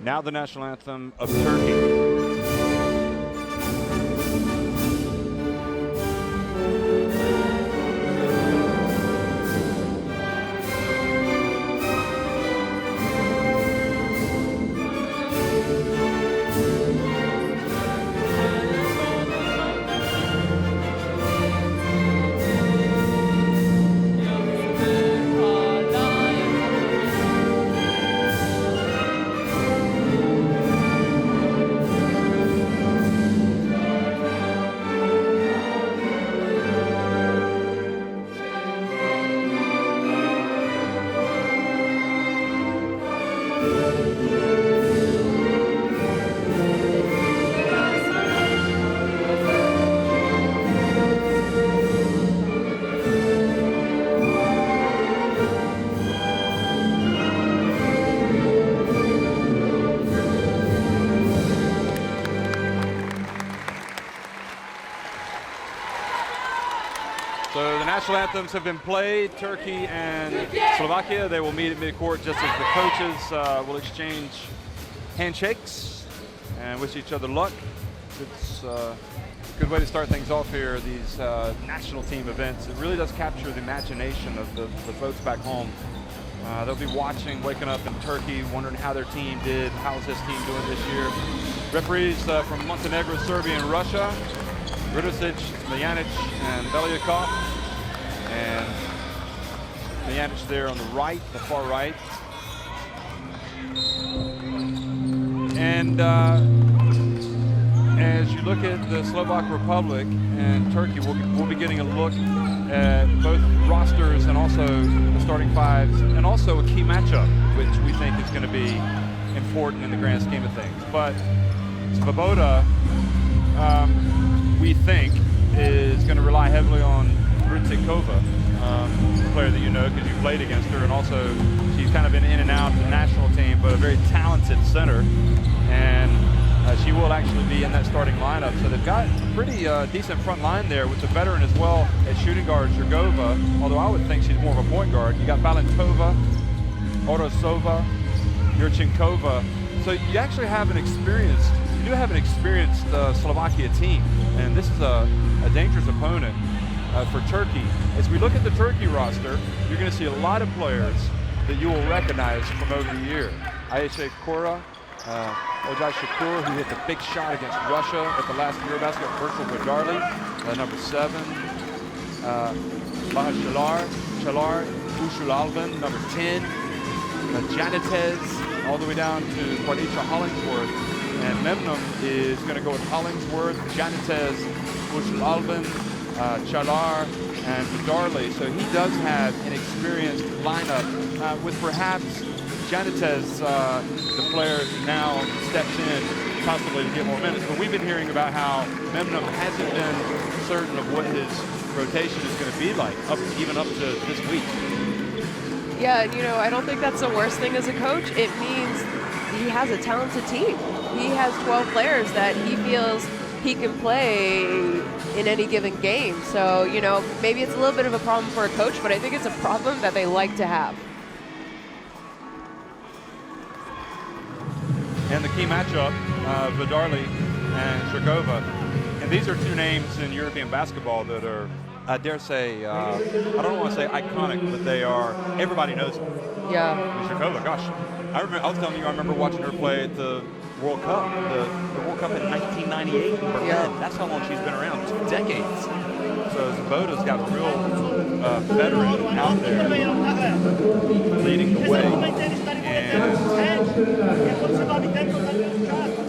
Now the national anthem of Turkey. So the national anthems have been played. Turkey and Slovakia, they will meet at midcourt just as the coaches will exchange handshakes and wish each other luck. It's a good way to start things off here, these national team events. It really does capture the imagination of the folks back home. They'll be watching, waking up in Turkey, wondering how their team did, how's this team doing this year. Referees from Montenegro, Serbia, and Russia. Ridosic, Mijanic, and Belyakov. And Mijanic there on the right, the far right. And as you look at the Slovak Republic and Turkey, we'll be getting a look at both rosters and also the starting fives, and also a key matchup, which we think is going to be important in the grand scheme of things. But Svoboda, we think, is going to rely heavily on Bricikova, a player that you know because you played against her, and also she's kind of been in and out of the national team, but a very talented center, and she will actually be in that starting lineup. So they've got a pretty decent front line there with the veteran as well at shooting guard, Zhirgova, although I would think she's more of a point guard. You got Valentova, Orosova, Yurchenkova. So you actually have an experienced, Slovakia team, and this is a dangerous opponent for Turkey. As we look at the Turkey roster, you're going to see a lot of players that you will recognize from over the year. Ayeshe Kora, Ojai Shakur, who hit the big shot against Russia at the last EuroBasket, Virtual Badarli, number 7. Baha Chalar, Ushul Alvin, number 10. Janitez, all the way down to Quadisha Hollingsworth. And Memnum is going to go with Hollingsworth, Janitez, Ushul Alvin, Chalar, and Badarli. So he does have an experienced lineup with perhaps Janitez, the player who now steps in constantly to get more minutes. But we've been hearing about how Memnum hasn't been certain of what his rotation is going to be like, even up to this week. Yeah, and I don't think that's the worst thing as a coach. It means he has a talented team. He has 12 players that he feels he can play in any given game. So, maybe it's a little bit of a problem for a coach, but I think it's a problem that they like to have. And the key matchup, Badarli and Zhirgova. And these are two names in European basketball that are, I dare say, I don't want to say iconic, but they are, everybody knows them. Yeah. Zhirgova, gosh. I was telling you, I remember watching her play at the World Cup, the World Cup in 1998 in Berlin. Yeah. That's how long she's been around, 2 decades. So Svoboda's got a real veteran out there leading the way. And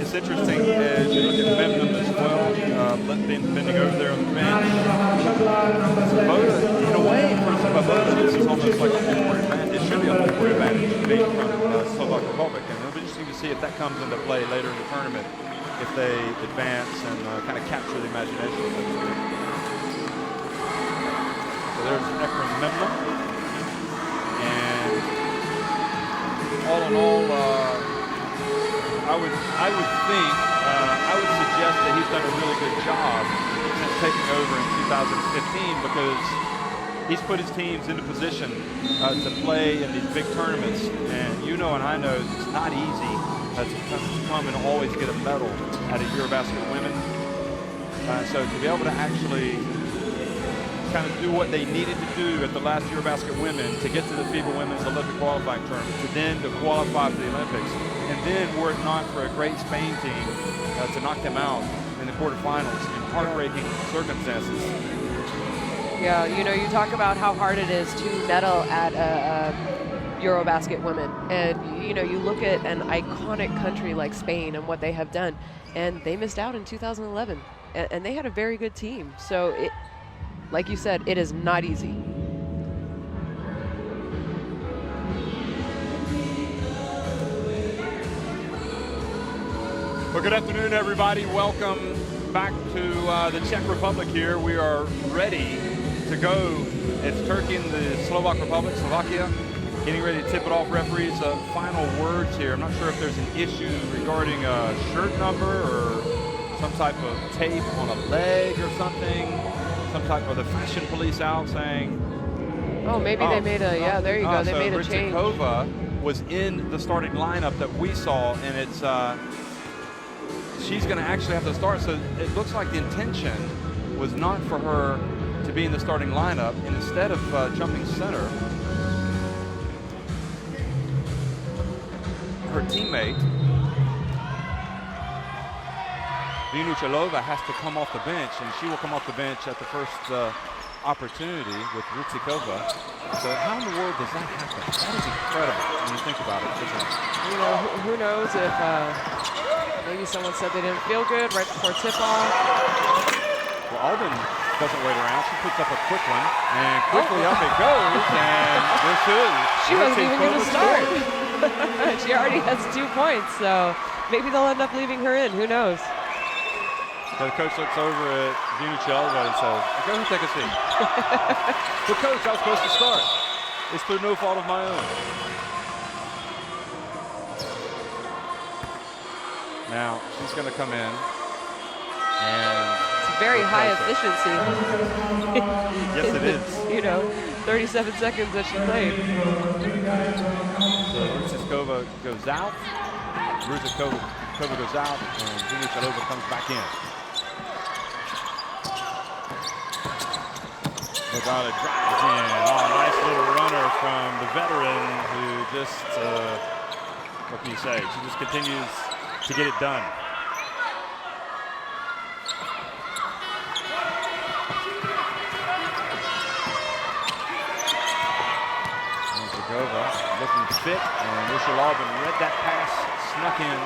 it's interesting as you look at Memnum as well, bending over there on the bench. Svoboda, in a way, for Svoboda, this is almost like a home court advantage. It should be a home court advantage being from Slovak Republic. And it'll be interesting to see if that comes into play later in the tournament, if they advance and kind of capture the imagination of the group. So there's Ekrem Memnum. And all in all, I would suggest that he's done a really good job since taking over in 2015, because he's put his teams into position to play in these big tournaments. And and I know it's not easy to come and always get a medal at a EuroBasket Women. So to be able to actually kind of do what they needed to do at the last EuroBasket Women to get to the FIBA Women's Olympic qualifying tournament, to then to qualify for the Olympics, and then were it not for a great Spain team to knock them out in the quarterfinals in heartbreaking circumstances. Yeah, you know, you talk about how hard it is to medal at EuroBasket Women, and you know, you look at an iconic country like Spain and what they have done, and they missed out in 2011, and they had a very good team. So it, like you said, it is not easy. Well, good afternoon, everybody. Welcome back to the Czech Republic here. We are ready to go. It's Turkey and the Slovak Republic, Slovakia, getting ready to tip it off. Referees, final words here. I'm not sure if there's an issue regarding a shirt number or some type of tape on a leg or something. Some type of the fashion police out saying. Oh, maybe they made a, yeah, there you go. They made a change. Ryzikova was in the starting lineup that we saw, and it's she's going to actually have to start. So it looks like the intention was not for her to be in the starting lineup, and instead of jumping center, her teammate Vinuchalova has to come off the bench, and she will come off the bench at the first opportunity with Ryzikova. So how in the world does that happen? That is incredible when you think about it, isn't it? You know, who knows if maybe someone said they didn't feel good right before tip-off. Well, Albin doesn't wait around. She puts up a quick one, and quickly up it goes, and this is she wasn't even going to start. She already has 2 points, so maybe they'll end up leaving her in. Who knows? So the coach looks over at Vinuchalova and says, "Go ahead and take a seat." But coach, I was supposed to start. It's through no fault of my own. Now she's going to come in, and it's very high efficiency. Yes, it is. You know, 37 seconds that she played. So Ryzikova goes out. Ryzikova goes out, and Vinuchalova comes back in. Nogala drives in. Oh, nice little runner from the veteran who just, what can you say? She just continues to get it done. Ryzikova looking fit, and Ryzikova read that pass, snuck in.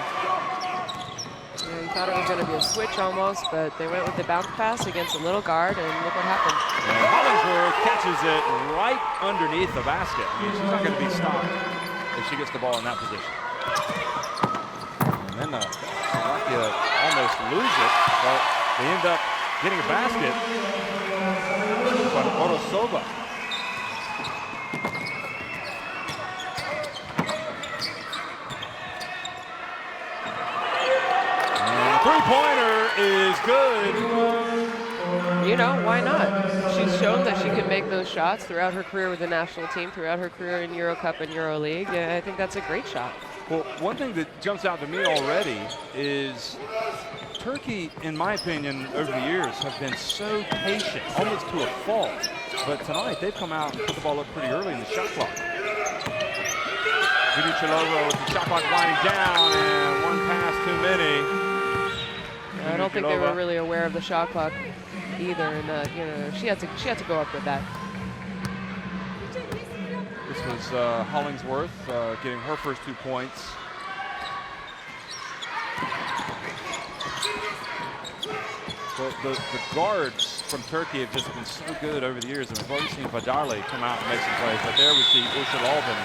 Yeah, you thought it was going to be a switch almost, but they went with the bounce pass against a little guard, and look what happened. And Hollingsworth catches it right underneath the basket. I mean, she's not going to be stopped if she gets the ball in that position. And then Slovakia almost lose it, but they end up getting a basket from Orosova. Three-pointer is good. You know, why not? She's shown that she can make those shots throughout her career with the national team, throughout her career in Euro Cup and EuroLeague. And I think that's a great shot. Well, one thing that jumps out to me already is Turkey, in my opinion, over the years have been so patient, almost to a fault. But tonight, they've come out and put the ball up pretty early in the shot clock. Vinuchalova with the shot clock winding down, and one pass too many. I don't think they were really aware of the shot clock either, and you know, she had to go up with that. This was Hollingsworth getting her first 2 points. The guards from Turkey have just been so good over the years, and we've already seen Vajarli come out and make some plays. But there we see Ushalovin,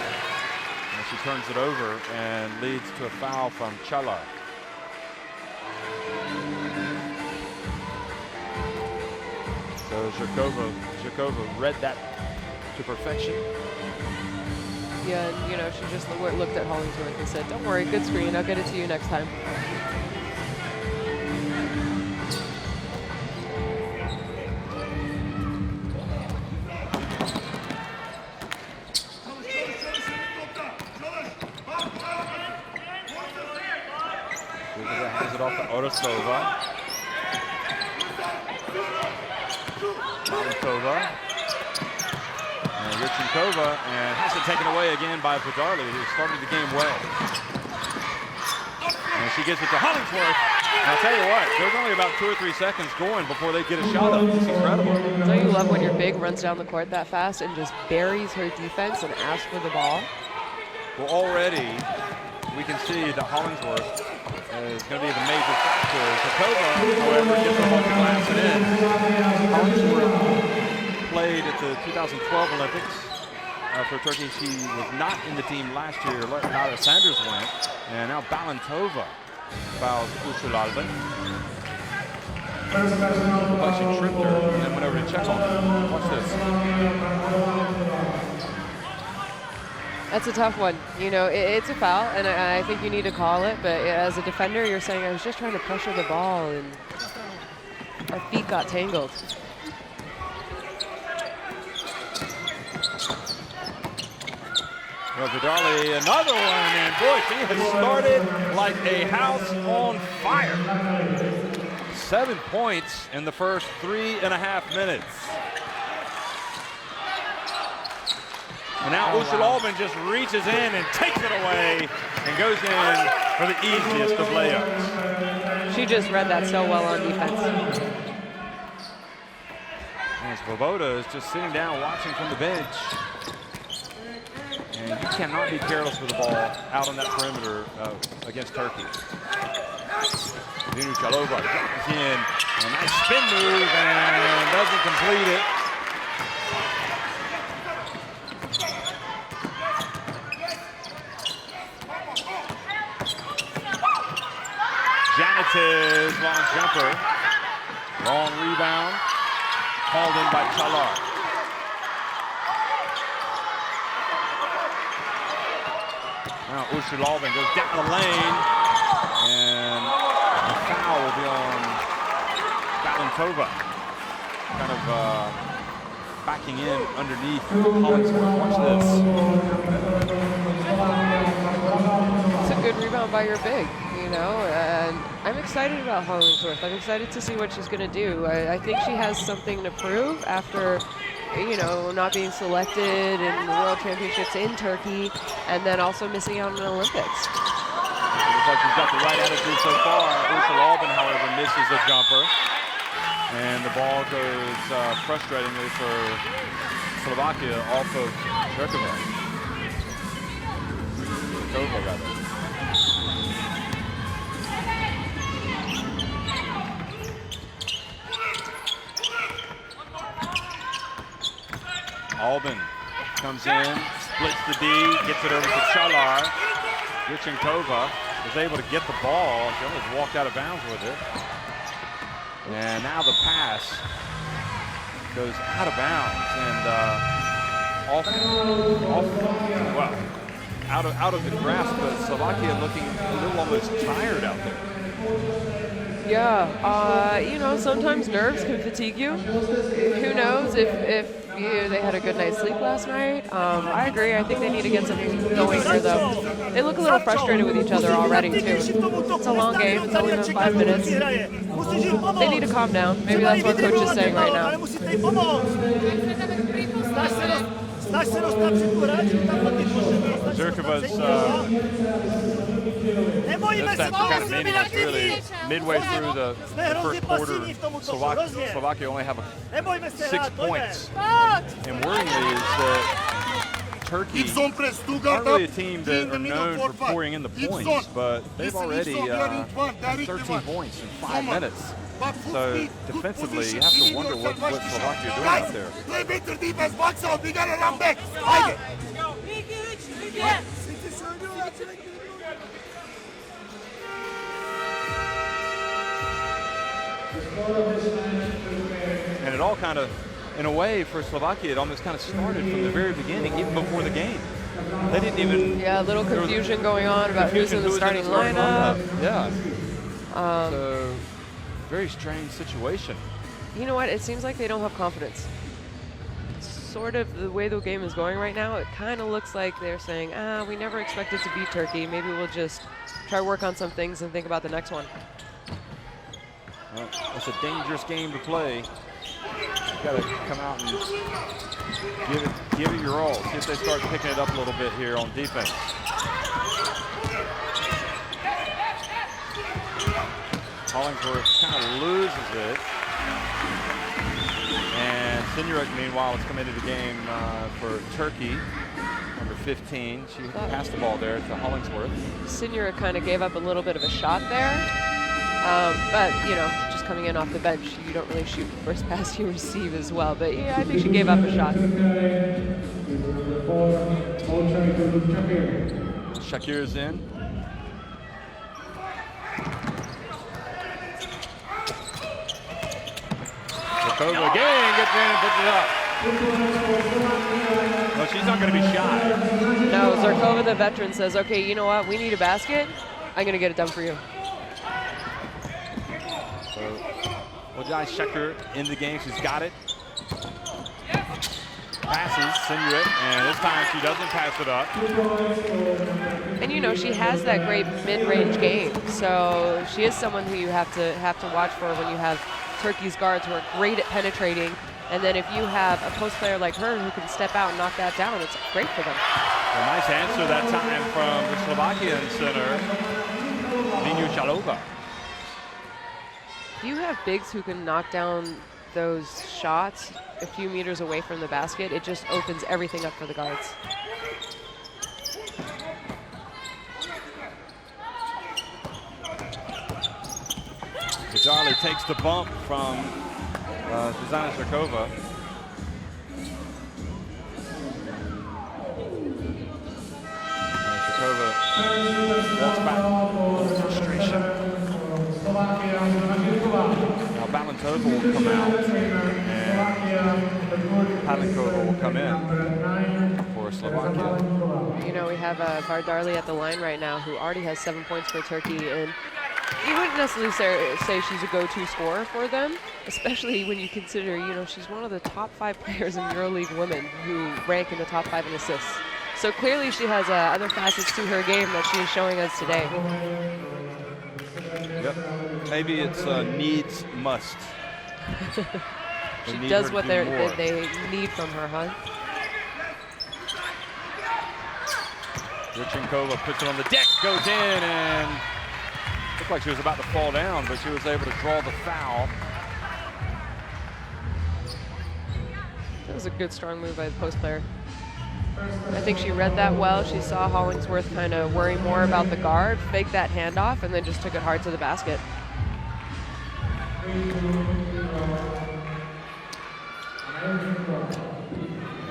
and she turns it over and leads to a foul from Chala. So Zhirkova read that to perfection. Yeah, and you know, she just looked at Hollingsworth and said, "Don't worry, good screen. I'll get it to you next time." Hands it off to Orestova. Valentova. And Rychenkova, and has it taken away again by Vidarli, who started the game well. And she gets it to Hollingsworth. And I'll tell you what, there's only about 2 or 3 seconds going before they get a shot up. It's incredible. Don't you love when your big runs down the court that fast and just buries her defense and asks for the ball? Well, already we can see that Hollingsworth is going to be the major factor. Zakova, however, gets the ball to glass and in. Hollingsworth played at the 2012 Olympics for Turkey. She was not in the team last year. Lara Sanders went. And now Balantova fouls Usul-Alban. Like she tripped her and then went over to check on her. Watch this. That's a tough one. You know, it's a foul, and I think you need to call it. But as a defender, you're saying, I was just trying to pressure the ball, and our feet got tangled. Well, Vidarli, another one, and boy, she has started like a house on fire. 7 points in the first 3.5 minutes. And now Usul-Alban just reaches in and takes it away and goes in for the easiest of layups. She just read that so well on defense. And Svoboda is just sitting down watching from the bench. And you cannot be careless with the ball out on that perimeter against Turkey. Dinu Chalova drops in. A nice spin move and doesn't complete it. Janit's long jumper. Long rebound. Called in by Chalar. Now Usul-Alban goes down the lane, and the foul will be on Balantova. Kind of backing in underneath Hollingsworth. Watch this. It's a good rebound by your big, you know, and I'm excited about Hollingsworth. I'm excited to see what she's going to do. I think she has something to prove after, you know, not being selected in the World Championships in Turkey, and then also missing out on the Olympics. Looks like she's got the right attitude so far. Usul-Alban, however, misses a jumper. And the ball goes frustratingly for Slovakia off of Turkova. rather. Alban comes in, splits the D, gets it over to Chalar. Rychenkova was able to get the ball. She almost walked out of bounds with it. And now the pass goes out of bounds and out of the grasp, but Slovakia looking a little almost tired out there. Yeah, you know, sometimes nerves can fatigue you. Who knows if they had a good night's sleep last night. I agree. I think they need to get something going here, though. They look a little frustrated with each other already, too. It's a long game. It's only been 5 minutes. They need to calm down. Maybe that's what Coach is saying right now. Zurkova's just after kind of meaningless, really. Midway through the first quarter, Slovakia only have 6 points. And worryingly is that Turkey aren't really a team that are known for pouring in the points, but they've already had 13 points in 5 minutes. So defensively, you have to wonder what Slovakia are doing out there. Play better defense, box out, we gotta run back. And it all kind of, in a way, for Slovakia, it almost kind of started from the very beginning, even before the game. They didn't even... Yeah, a little confusion going on about who's in the starting lineup. Yeah. So, very strange situation. You know what? It seems like they don't have confidence. sort of the way the game is going right now, it kind of looks like they're saying, we never expected to beat Turkey. Maybe we'll just try to work on some things and think about the next one. Well, it's a dangerous game to play. You've got to come out and give it your all. See if they start picking it up a little bit here on defense. Hollingsworth kind of loses it. And Sinurek, meanwhile, has come into the game for Turkey, number 15. She passed the ball there to Hollingsworth. Sinurek kind of gave up a little bit of a shot there. But, you know, just coming in off the bench, you don't really shoot the first pass you receive as well. But, yeah, I think she gave up a shot. Shakir's in. Zarkova again gets in and puts it up. Well, she's not going to be shy. No, Zarkova, the veteran, says, okay, you know what? We need a basket. I'm going to get it done for you. So, Ojai Sheker in the game. She's got it. Passes, Sinurek, and this time she doesn't pass it up. And you know, she has that great mid-range game, so she is someone who you have to watch for when you have Turkey's guards who are great at penetrating, and then if you have a post player like her who can step out and knock that down, it's great for them. A nice answer that time from the Slovakian center, Vinyuchalova. If you have bigs who can knock down those shots a few meters away from the basket, it just opens everything up for the guards. Darley takes the bump from Zuzana Zarkova. And Zarkova walks back. Frustration. Now Balantova will come out, and Palinkova will come in for Slovakia. You know, we have Vardarli at the line right now who already has 7 points for Turkey, and you wouldn't necessarily say she's a go-to scorer for them, especially when you consider, you know, she's one of the top 5 players in EuroLeague women who rank in the top 5 in assists. So clearly she has other facets to her game that she is showing us today. Yep. Maybe it's needs must. She does what they need from her, huh? Richenkova puts it on the deck, goes in, and looked like she was about to fall down, but she was able to draw the foul. That was a good, strong move by the post player. I think she read that well. She saw Hollingsworth kind of worry more about the guard, faked that handoff, and then just took it hard to the basket.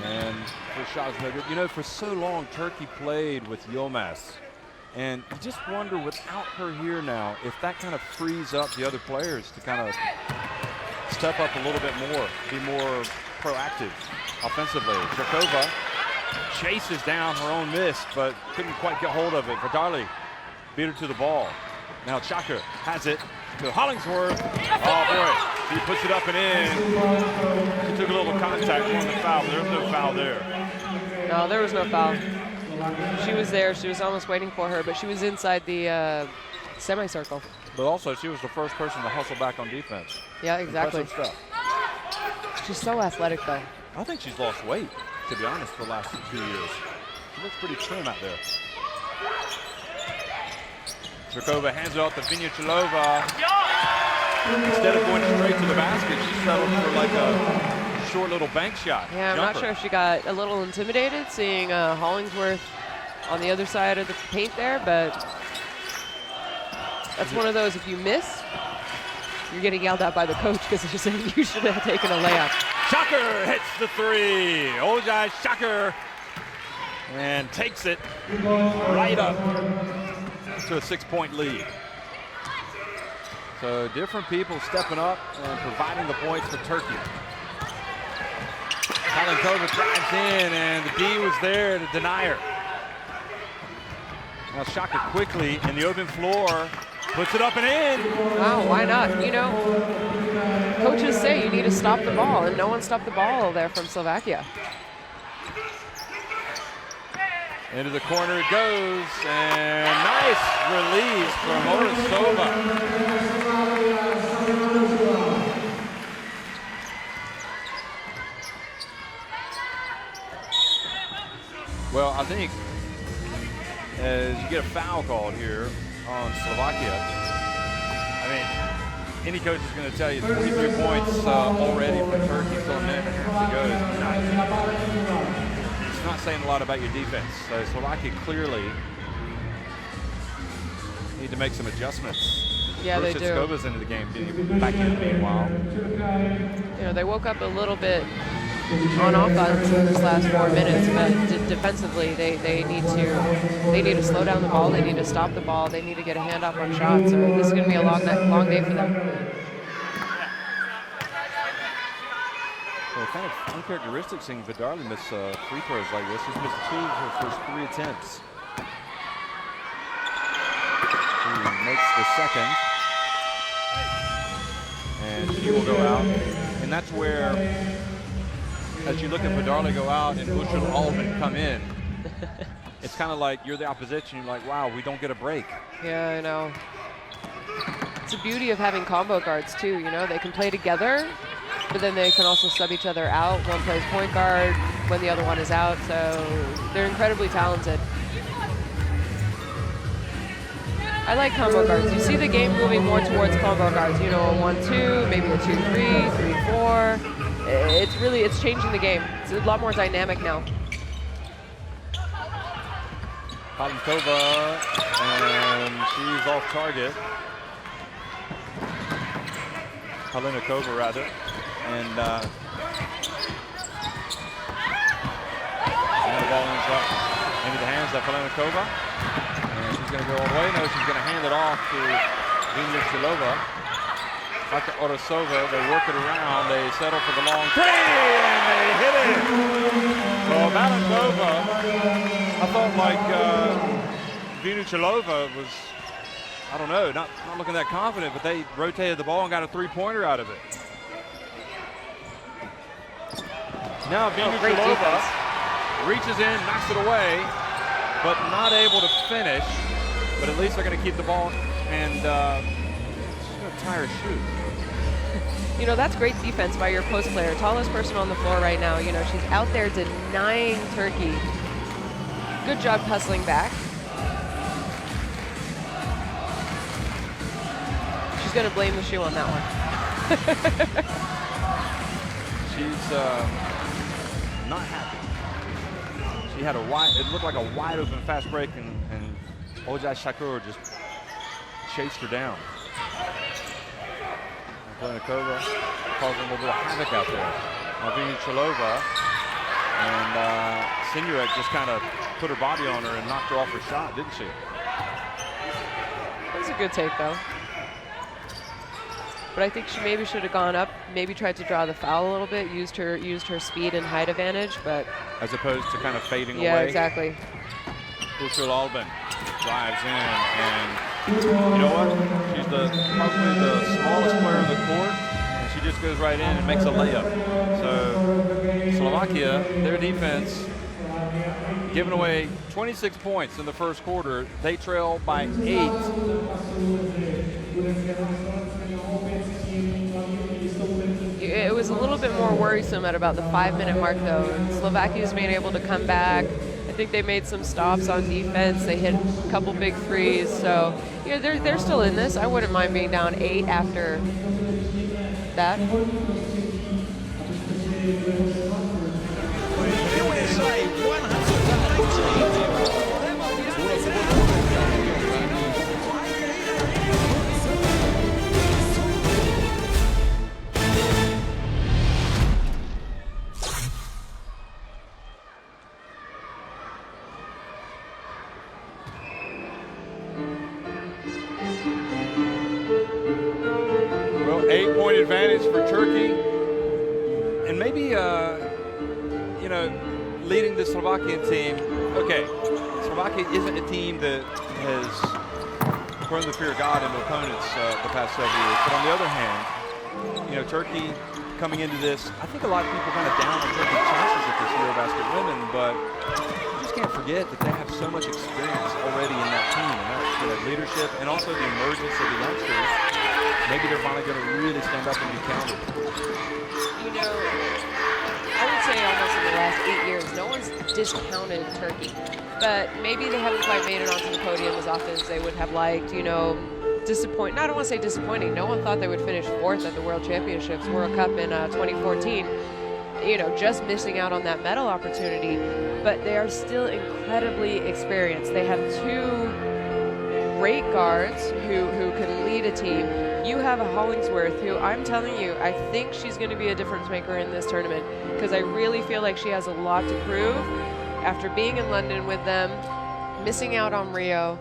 And first shot is no good. You know, for so long, Turkey played with Yilmaz. And you just wonder, without her here now, if that kind of frees up the other players to kind of step up a little bit more, be more proactive offensively. Zarkova chases down her own miss, but couldn't quite get hold of it. Vardarli beat her to the ball. Now Chaka has it to Hollingsworth. Oh boy, he puts it up and in. She took a little contact on the foul. There was no foul there. No, there was no foul. She was there. She was almost waiting for her, but she was inside the semicircle. But also, she was the first person to hustle back on defense. Yeah, exactly. Impressive stuff. She's so athletic, though. I think she's lost weight, to be honest, for the last 2 years. She looks pretty trim out there. Zarkova hands it off to Vinyuchalova. Instead of going straight to the basket, she settled for like a short little bank shot. Yeah, I'm not sure if she got a little intimidated seeing Hollingsworth on the other side of the paint there, but that's one of those, if you miss, you're getting yelled at by the coach because they're saying you should have taken a layup. Shaker hits the three. Ojai Shaker, and takes it right up to a 6-point lead. So different people stepping up and providing the points for Turkey. Palinkova drives in, and the D was there to deny her. Now Shaka quickly in the open floor Puts it up and in. Wow, why not? You know, coaches say you need to stop the ball, and no one stopped the ball there from Slovakia. Into the corner it goes, and nice release from Orasova. Well, I think as you get a foul called here on Slovakia, I mean, any coach is going to tell you 23 points already from Turkey, still a minute and a half to go. It's not saying a lot about your defense. So Slovakia clearly need to make some adjustments. Yeah, they do. Skova's into the game, back in meanwhile. You know, they woke up a little bit on offense in this last 4 minutes, but defensively they need to slow down the ball. They need to stop the ball. They need to get a hand up on shots, or this is going to be a long day for them. Well, kind of uncharacteristic seeing Vidarli miss free throws like this. He's missed 2 of her first 3 attempts. She makes the second, and she will go out. And that's where, as you look at Vidarli go out and Ushul Alban come in, it's kind of like you're the opposition. You're like, wow, we don't get a break. Yeah, I know. It's the beauty of having combo guards too. You know, they can play together, but then they can also sub each other out. One plays point guard when the other one is out, so they're incredibly talented. I like combo guards. You see the game moving more towards combo guards. You know, a 1-2, maybe a 2-3, 3-4. It's changing the game. It's a lot more dynamic now. Palenkova, and she's off target. Palenkova, rather. And the ball ends up into the hands of Palenkova. And she's going to go all the way. No, she's going to hand it off to Vinichilova. Back to Orasova. They work it around. They settle for the long three, and they hit it. So Palenkova, I thought like Vinichilova was, I don't know, not looking that confident, but they rotated the ball and got a three-pointer out of it. Now Vinichilova reaches in, knocks it away, but not able to finish. But at least they're going to keep the ball, and she's going to tie her shoe. You know, that's great defense by your post player. Tallest person on the floor right now. You know, she's out there denying Turkey. Good job hustling back. She's going to blame the shoe on that one. She's not happy. She had it looked like a wide open fast break, and Ojai Shakur just chased her down. Palenkova causing a little bit of havoc out there. Vinichilova and Sinuek just kind of put her body on her and knocked her off her shot, didn't she? That was a good take, though. But I think she maybe should have gone up, maybe tried to draw the foul a little bit, used her speed and height advantage, but as opposed to kind of fading away. Yeah, exactly. Ushul Alban drives in, and you know what? She's probably the smallest player on the court, and she just goes right in and makes a layup. So Slovakia, their defense, giving away 26 points in the first quarter. They trail by 8. It was a little bit more worrisome at about the 5-minute mark, though. Slovakia's been able to come back. I think they made some stops on defense. They hit a couple big threes. So, yeah, they're still in this. I wouldn't mind being down 8 after that. USA 8-point advantage for Turkey, and maybe you know, leading the Slovakian team. Okay, Slovakia isn't a team that has thrown the fear of God into opponents the past several years. But on the other hand, you know, Turkey coming into this, I think a lot of people kind of down on Turkey's chances at this EuroBasket Women, but you just can't forget that they have so much experience already in that team, and that's, you know, leadership and also the emergence of the youngsters. Maybe they're finally going to really stand up and be counted. You know, I would say almost in the last 8 years, no one's discounted Turkey, but maybe they haven't quite made it onto the podium as often as they would have liked. You know, disappointing. I don't want to say disappointing. No one thought they would finish 4th at the World Championships, World Cup in 2014. You know, just missing out on that medal opportunity, but they are still incredibly experienced. They have 2 great guards who can lead a team. You have a Hollingsworth who, I'm telling you, I think she's going to be a difference maker in this tournament, because I really feel like she has a lot to prove after being in London with them, missing out on Rio.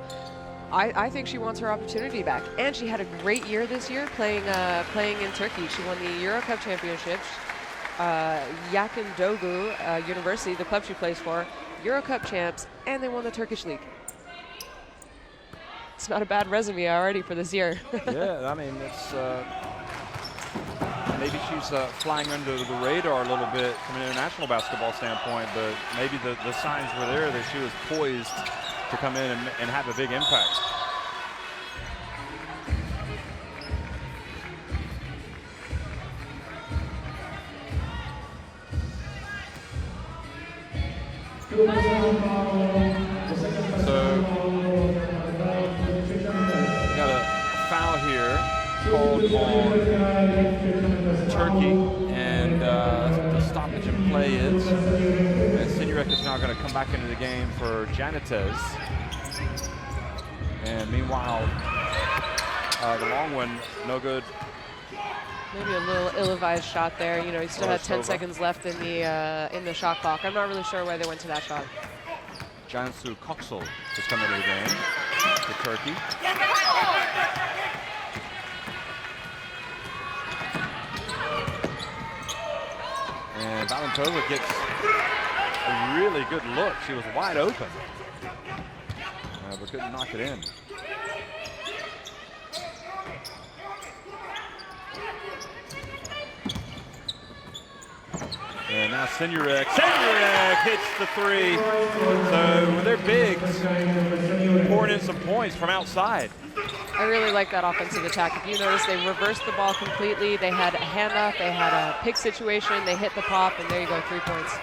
I think she wants her opportunity back, and she had a great year this year playing in Turkey. She won the Euro Cup Championships, Yakındoğu University, the club she plays for, Euro Cup champs, and they won the Turkish League. It's not a bad resume already for this year. Yeah, I mean, it's maybe she's flying under the radar a little bit from an international basketball standpoint, but maybe the signs were there that she was poised to come in and have a big impact. So, got a foul here called on Turkey, and the stoppage in play is, and Sinurek is now going to come back into the game for Janites. And meanwhile, the long one, no good. Maybe a little ill-advised shot there. You know, he still had 10 seconds left in the shot clock. I'm not really sure why they went to that shot. Cansu Koksal has come into the game for Turkey. And Valentova gets a really good look. She was wide open, but couldn't knock it in. And now Sinurek hits the 3. So they're big, pouring in some points from outside. I really like that offensive attack. If you notice, they reversed the ball completely. They had a handoff, they had a pick situation, they hit the pop, and there you go, 3 points.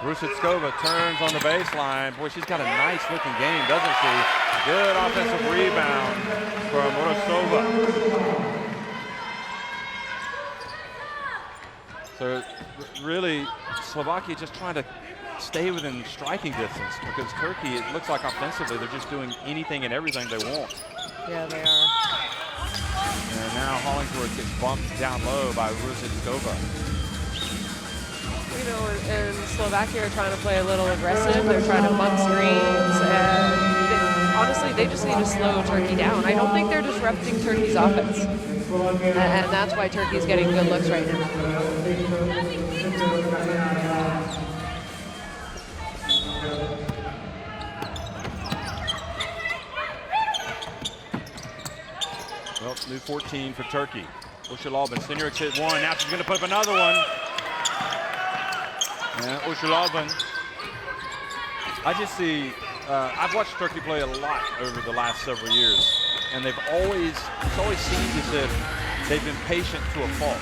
Rusitskova turns on the baseline. Boy, she's got a nice looking game, doesn't she? Good offensive rebound from Orosova. So really, Slovakia just trying to stay within striking distance, because Turkey, it looks like offensively, they're just doing anything and everything they want. Yeah, they are. And now Hollingsworth gets bumped down low by Rusitskova. You know, and Slovakia are trying to play a little aggressive. They're trying to bump screens, and honestly, they just need to slow Turkey down. I don't think they're disrupting Turkey's offense, and that's why Turkey's getting good looks right now. Well, new 14 for Turkey. Ushalobin, Sinurek hit 1. Now she's going to put up another one. And Ushalobin. I just see, I've watched Turkey play a lot over the last several years, and it's always seemed as if they've been patient to a fault.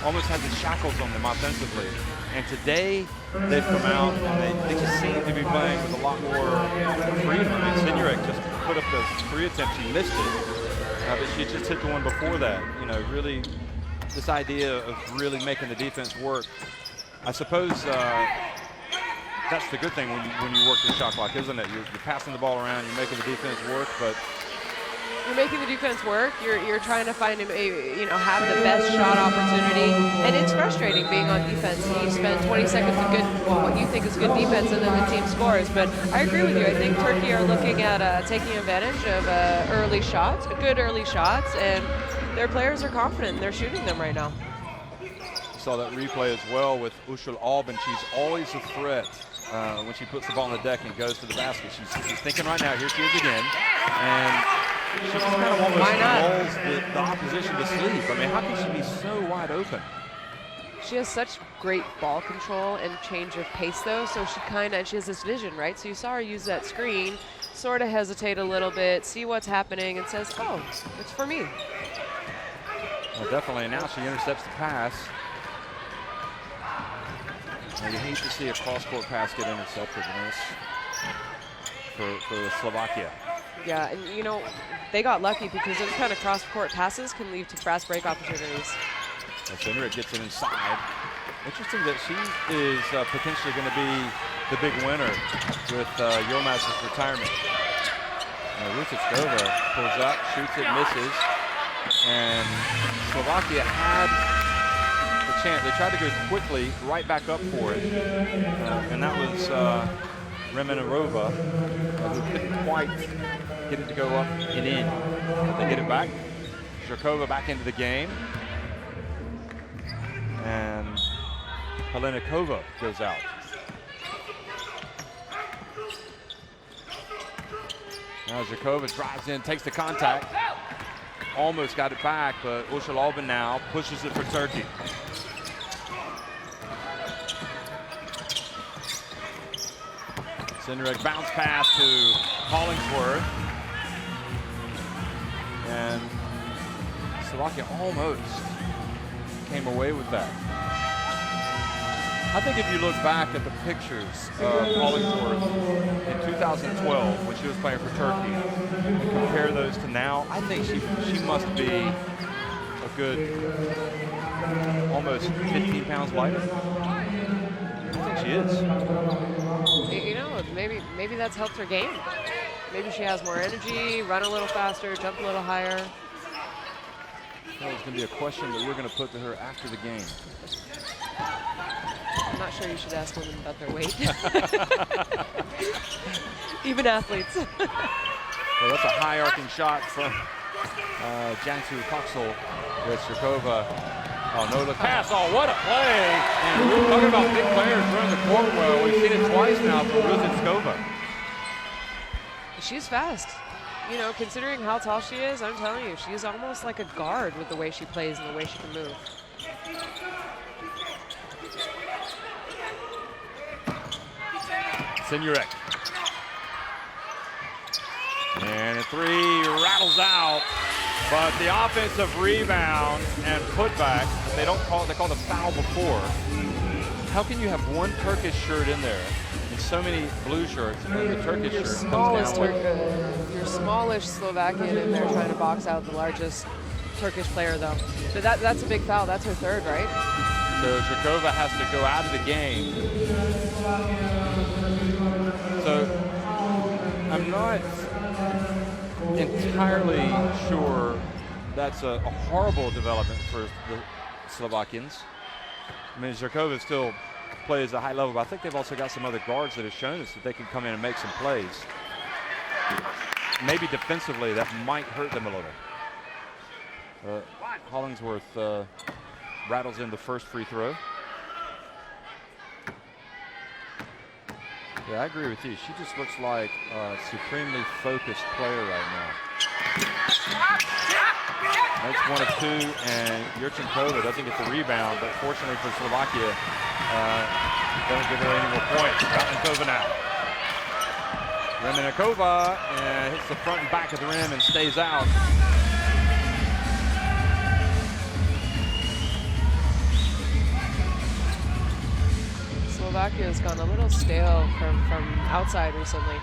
Almost had the shackles on them offensively. And today, they've come out and they just seem to be playing with a lot more freedom. I mean, Sinurek just put up those 3 attempts. She missed it. But she just hit the one before that. You know, really, this idea of really making the defense work. I suppose that's the good thing when you work the shot clock, isn't it? You're passing the ball around, you're making the defense work, but you're making the defense work. You're trying to find have the best shot opportunity, and it's frustrating being on defense. You spend 20 seconds of what you think is good defense, and then the team scores. But I agree with you. I think Turkey are looking at taking advantage of early shots, good early shots, and their players are confident. They're shooting them right now. Saw that replay as well with Ushalobin. She's always a threat when she puts the ball on the deck and goes to the basket. She's thinking right now. Here she is again, and She just kind of almost Why not? lulls the opposition to sleep. I mean, how can she be so wide open? She has such great ball control and change of pace, though, so she has this vision, right? So you saw her use that screen, sort of hesitate a little bit, see what's happening, and says, oh, it's for me. Well, definitely. Now she intercepts the pass. Now, you hate to see a cross-court pass get intercepted in this for Slovakia. Yeah, and you know, they got lucky because those kind of cross-court passes can lead to fast break opportunities. Well, Cindric gets it inside. Interesting that she is potentially going to be the big winner with Yilmaz's retirement. Rusicova pulls up, shoots it, misses. And Slovakia had the chance. They tried to go quickly right back up for it. And that was Remenarova, who couldn't quite get it to go up and in. But they get it back. Zharkova back into the game. And Helenikova goes out. Now Zharkova drives in, takes the contact. Almost got it back, but Ushalobin now pushes it for Turkey. Cindric bounce pass to Hollingsworth. And Slovakia almost came away with that. I think if you look back at the pictures of Hollingsworth in 2012 when she was playing for Turkey and compare those to now, I think she must be a good almost 15 pounds lighter. I think she is. You know, maybe that's helped her game. Maybe she has more energy, run a little faster, jump a little higher. That was going to be a question that we're going to put to her after the game. I'm not sure you should ask women about their weight. Even athletes. Well, that's a high arcing shot from Jansu Koksal with Zharkova. Oh, no look pass. Oh, what a play. And we're talking about big players running the court well. We've seen it twice now from Rusicova. She's fast. You know, considering how tall she is, I'm telling you, she's almost like a guard with the way she plays and the way she can move. Cindric. And a three rattles out, but the offensive rebound and putback, they call it a foul before. How can you have one Turkish shirt in there and so many blue shirts, and then the Turkish shirt comes down with Your smallish Slovakian in there trying to box out the largest Turkish player, though. But that's a big foul. That's her third, right? So Zharkova has to go out of the game. So I'm not entirely sure that's a horrible development for the Slovakians. I mean, Zharkova still plays at a high level, but I think they've also got some other guards that have shown us that they can come in and make some plays. Maybe defensively that might hurt them a little. Hollingsworth rattles in the first free throw. Yeah, I agree with you. She just looks like a supremely focused player right now. That's one of two, and Yurchenkova doesn't get the rebound, but fortunately for Slovakia, doesn't give her any more points. Yurchenkova now. Remenarova hits the front and back of the rim and stays out. Slovakia has gone a little stale from outside recently.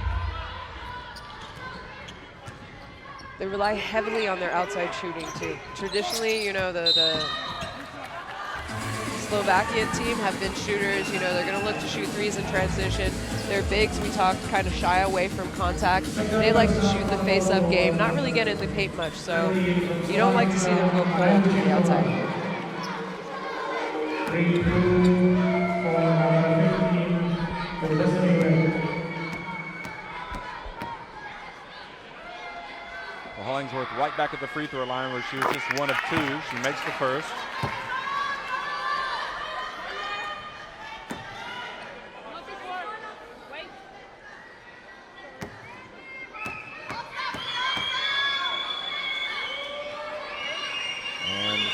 They rely heavily on their outside shooting too. Traditionally, you know, the Slovakian team have been shooters. You know, they're going to look to shoot threes in transition. Their bigs, we talked, kind of shy away from contact. They like to shoot the face-up game, not really get in the paint much. So you don't like to see them go cold to the outside. Well, Hollingsworth right back at the free throw line where she was just one of two. She makes the first.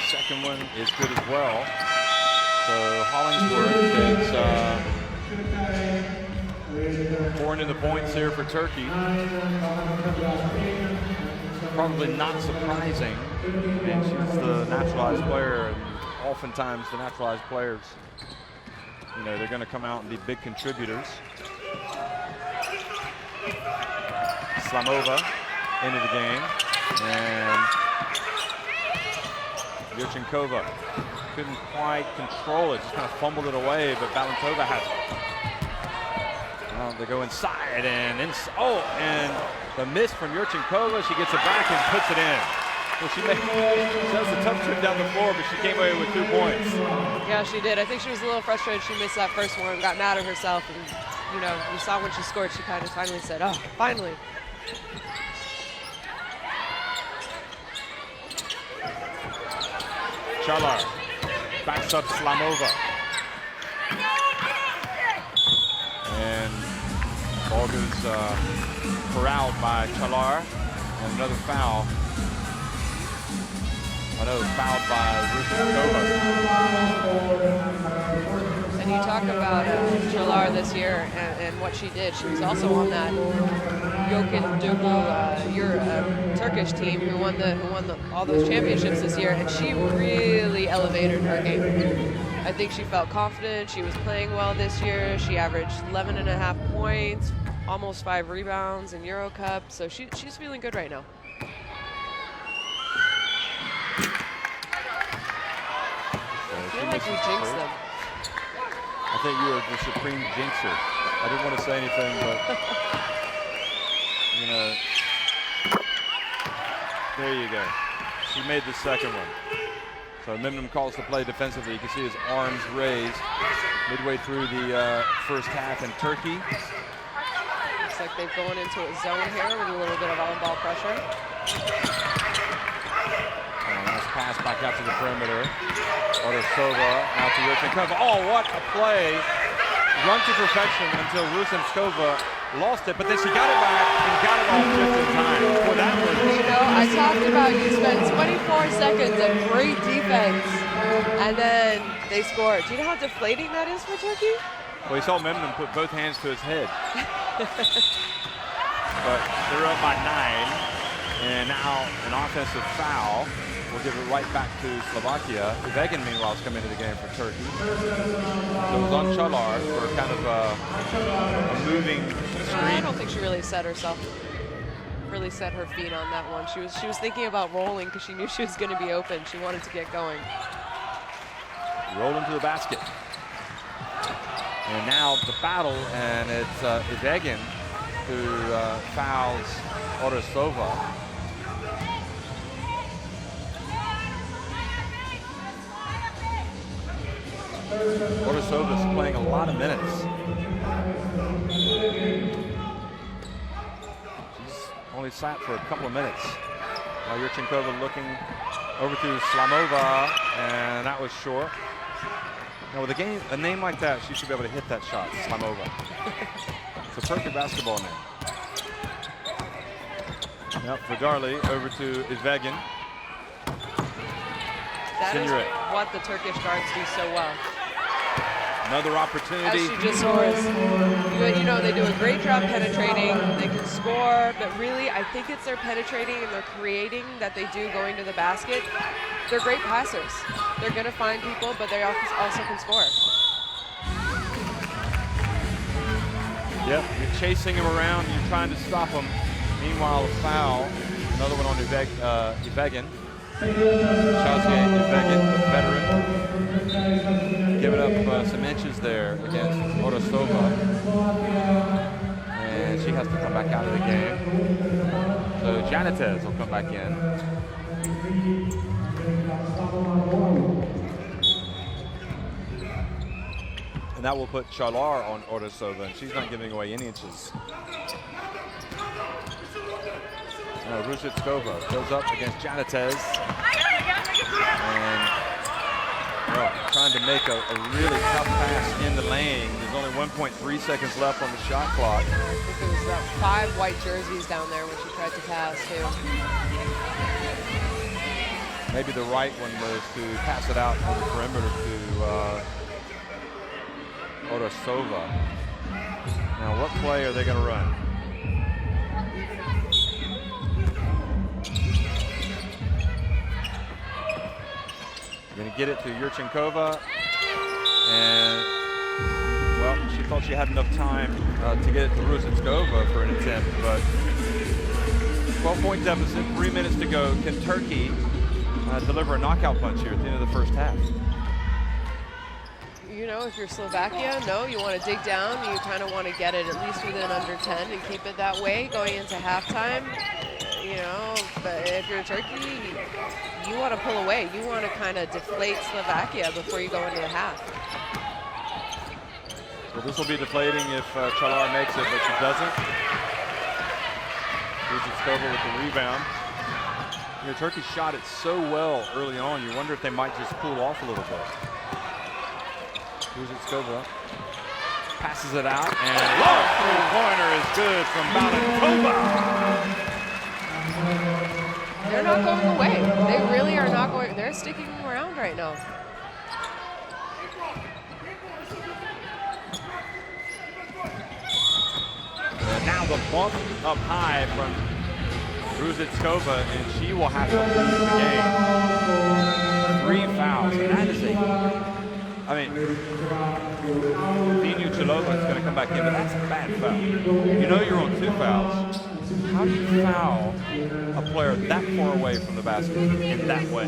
second one is good as well. So Hollingsworth is pouring in the points here for Turkey. Probably not surprising. I mean, she's the naturalized player, and oftentimes the naturalized players, you know, they're going to come out and be big contributors. Slamova into the game, and Yurchenkova couldn't quite control it, just kind of fumbled it away, but Balantova has it. Well, they go inside and and the miss from Yurchenkova. She gets it back and puts it in. Well, she does a tough trip down the floor, but she came away with 2 points. Yeah, she did. I think she was a little frustrated she missed that first one, got mad at herself, and you know, you saw when she scored, she kind of finally said, "Oh, finally." Chalar backs up Slamova. And ball goes corralled by Chalar. And another foul. Fouled by Yurchenkova. And you talk about Chalar this year and what she did. She was also on that Turkish team who won all those championships this year, and she really elevated her game. I think she felt confident. She was playing well this year. She averaged 11.5 points, almost 5 rebounds in Euro Cup, so she's feeling good right now. I feel like we jinxed them. I think you are the supreme jinxer. I didn't want to say anything, but you know, there you go. She made the second one. So Mimnum calls to play defensively. You can see his arms raised midway through the first half in Turkey. Looks like they've gone into a zone here with a little bit of on-ball pressure. Nice pass back out to the perimeter. Odosova out to Yurchenkova. Oh, what a play. Run to perfection until Yurchenkova lost it, but then she got it back and got it off just in time. Well, that was... You know, I talked about you spent 24 seconds of great defense, and then they scored. Do you know how deflating that is for Turkey? Well, you saw Memnon put both hands to his head. But they're up by 9, and now an offensive foul. We'll give it right back to Slovakia. Vegan, meanwhile, is coming into the game for Turkey. So it was on Chalar for kind of a moving screen. I don't think she really set her feet on that one. She was thinking about rolling because she knew she was going to be open. She wanted to get going. Roll into the basket. And now the battle, and it's Vegan who fouls Odosova. Odosova's playing a lot of minutes. She's only sat for a couple of minutes. Now Yurchenkova looking over to Slamova, and that was short. Now with a name like that, she should be able to hit that shot, Slamova. It's a perfect basketball name. Now Vidarli over to Izvegin. That is what the Turkish guards do so well. Another opportunity. As she just scores. You know, they do a great job penetrating. They can score, but really, I think it's their penetrating and their creating that they do going to the basket. They're great passers. They're going to find people, but they also can score. Yep, you're chasing him around, you're trying to stop him. Meanwhile, a foul. Another one on Izvegin. Shazier Izvegin, veteran. Giving up some inches there against Odosova. And she has to come back out of the game. So Janitez will come back in. And that will put Chalar on Odosova, and she's not giving away any inches. Rusitskova goes up against Janitez. And trying to make a really tough pass in the lane. There's only 1.3 seconds left on the shot clock. I think there was 5 white jerseys down there when she tried to pass, too. Maybe the right one was to pass it out on the perimeter to Orosova. Now, what play are they going to run? Going to get it to Yurchenkova, and well, she thought she had enough time to get it to Rusitskova for an attempt, but 12-point deficit, 3 minutes to go. Can Turkey deliver a knockout punch here at the end of the first half? You know, if you're Slovakia, no, you want to dig down. You kind of want to get it at least within under 10 and keep it that way going into halftime. You know, but if you're Turkey, you want to pull away. You want to kind of deflate Slovakia before you go into the half. Well, this will be deflating if Chalar makes it, but she doesn't. Rusitskova with the rebound. You know, Turkey shot it so well early on, you wonder if they might just cool off a little bit. Rusitskova passes it out, and three-pointer is good from Balantova. They're not going away. They really are not going. They're sticking around right now. And now the bump up high from Rusitskova, and she will have to lose the game. 3 fouls. And that is I mean, Vinu Chalova is going to come back in, but that's a bad foul. You know you're on 2 fouls. How do you foul a player that far away from the basket in that way?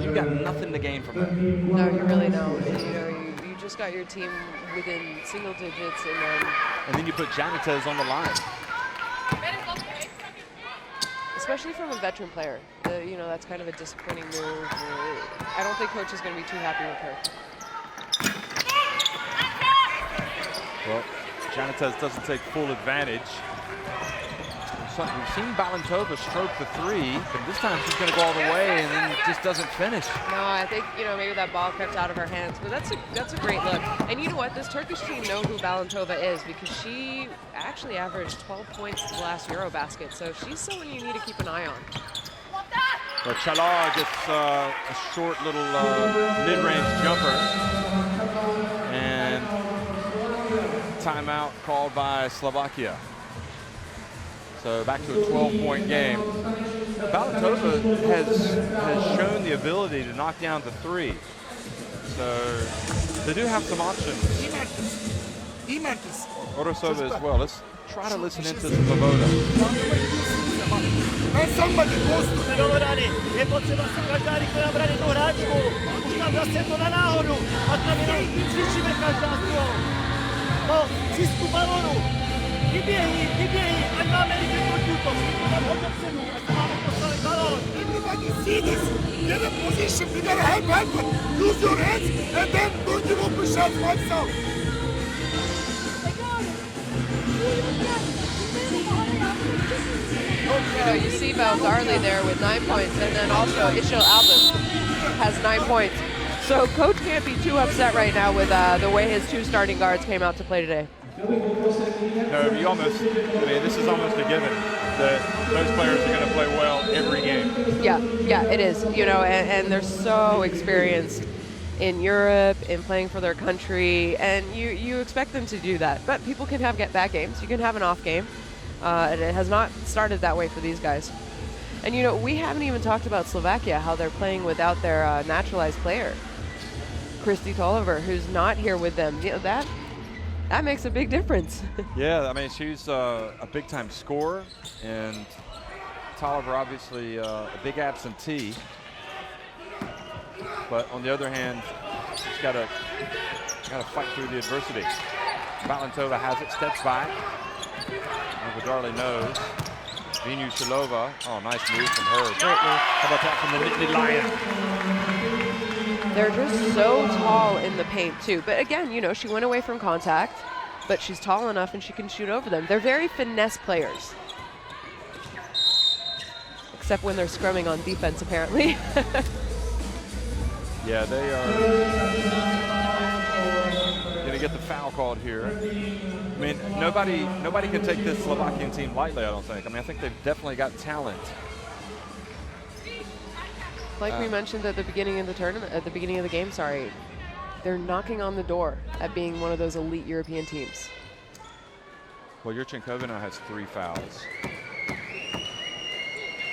You've got nothing to gain from that. No, you really don't. You know, you just got your team within single digits, and then you put Janitez on the line. Especially from a veteran player. You know, that's kind of a disappointing move. I don't think coach is going to be too happy with her. Well, Janitez doesn't take full advantage. We've seen Balantova stroke the 3, but this time she's going to go all the way and then just doesn't finish. No, I think, you know, maybe that ball crept out of her hands, but that's a great look. And you know what? This Turkish team know who Balantova is because she actually averaged 12 points the last EuroBasket, so she's someone you need to keep an eye on. Well, Chalar gets a short little mid-range jumper, and timeout called by Slovakia. So back to a 12-point game. Balantova has shown the ability to knock down the 3. So they do have some options. Orosova as well. Let's try to listen into the Svoboda. And somebody goes to everybody see this. Get a position. We gotta help. Use your hands and then don't give up a shot myself. You know, you see Valdarli there with 9 points, and then also Ishil Albin has 9 points. So coach can't be too upset right now with the way his 2 starting guards came out to play today. No, you almost, I mean, this is almost a given that those players are going to play well every game. Yeah, it is. You know, and they're so experienced in Europe, in playing for their country, and you expect them to do that. But people can have bad games. You can have an off game. And it has not started that way for these guys. And you know, we haven't even talked about Slovakia, how they're playing without their naturalized player, Kristi Toliver, who's not here with them. You know, that makes a big difference. Yeah, I mean, she's a big-time scorer, and Toliver obviously a big absentee. But on the other hand, she's got to fight through the adversity. Balantova has it, steps back. Valdarli knows. Vinu Chalova. Oh, nice move from her. Great move. How about that from the Nittany Lion? They're just so tall in the paint, too. But again, you know, she went away from contact, but she's tall enough and she can shoot over them. They're very finesse players. Except when they're scrumming on defense, apparently. Yeah, they are going to get the foul called here. I mean, nobody can take this Slovakian team lightly, I don't think. I mean, I think they've definitely got talent. Like we mentioned at the beginning of the tournament, at the beginning of the game, sorry, they're knocking on the door at being one of those elite European teams. Well, Yurchenkova now has 3 fouls.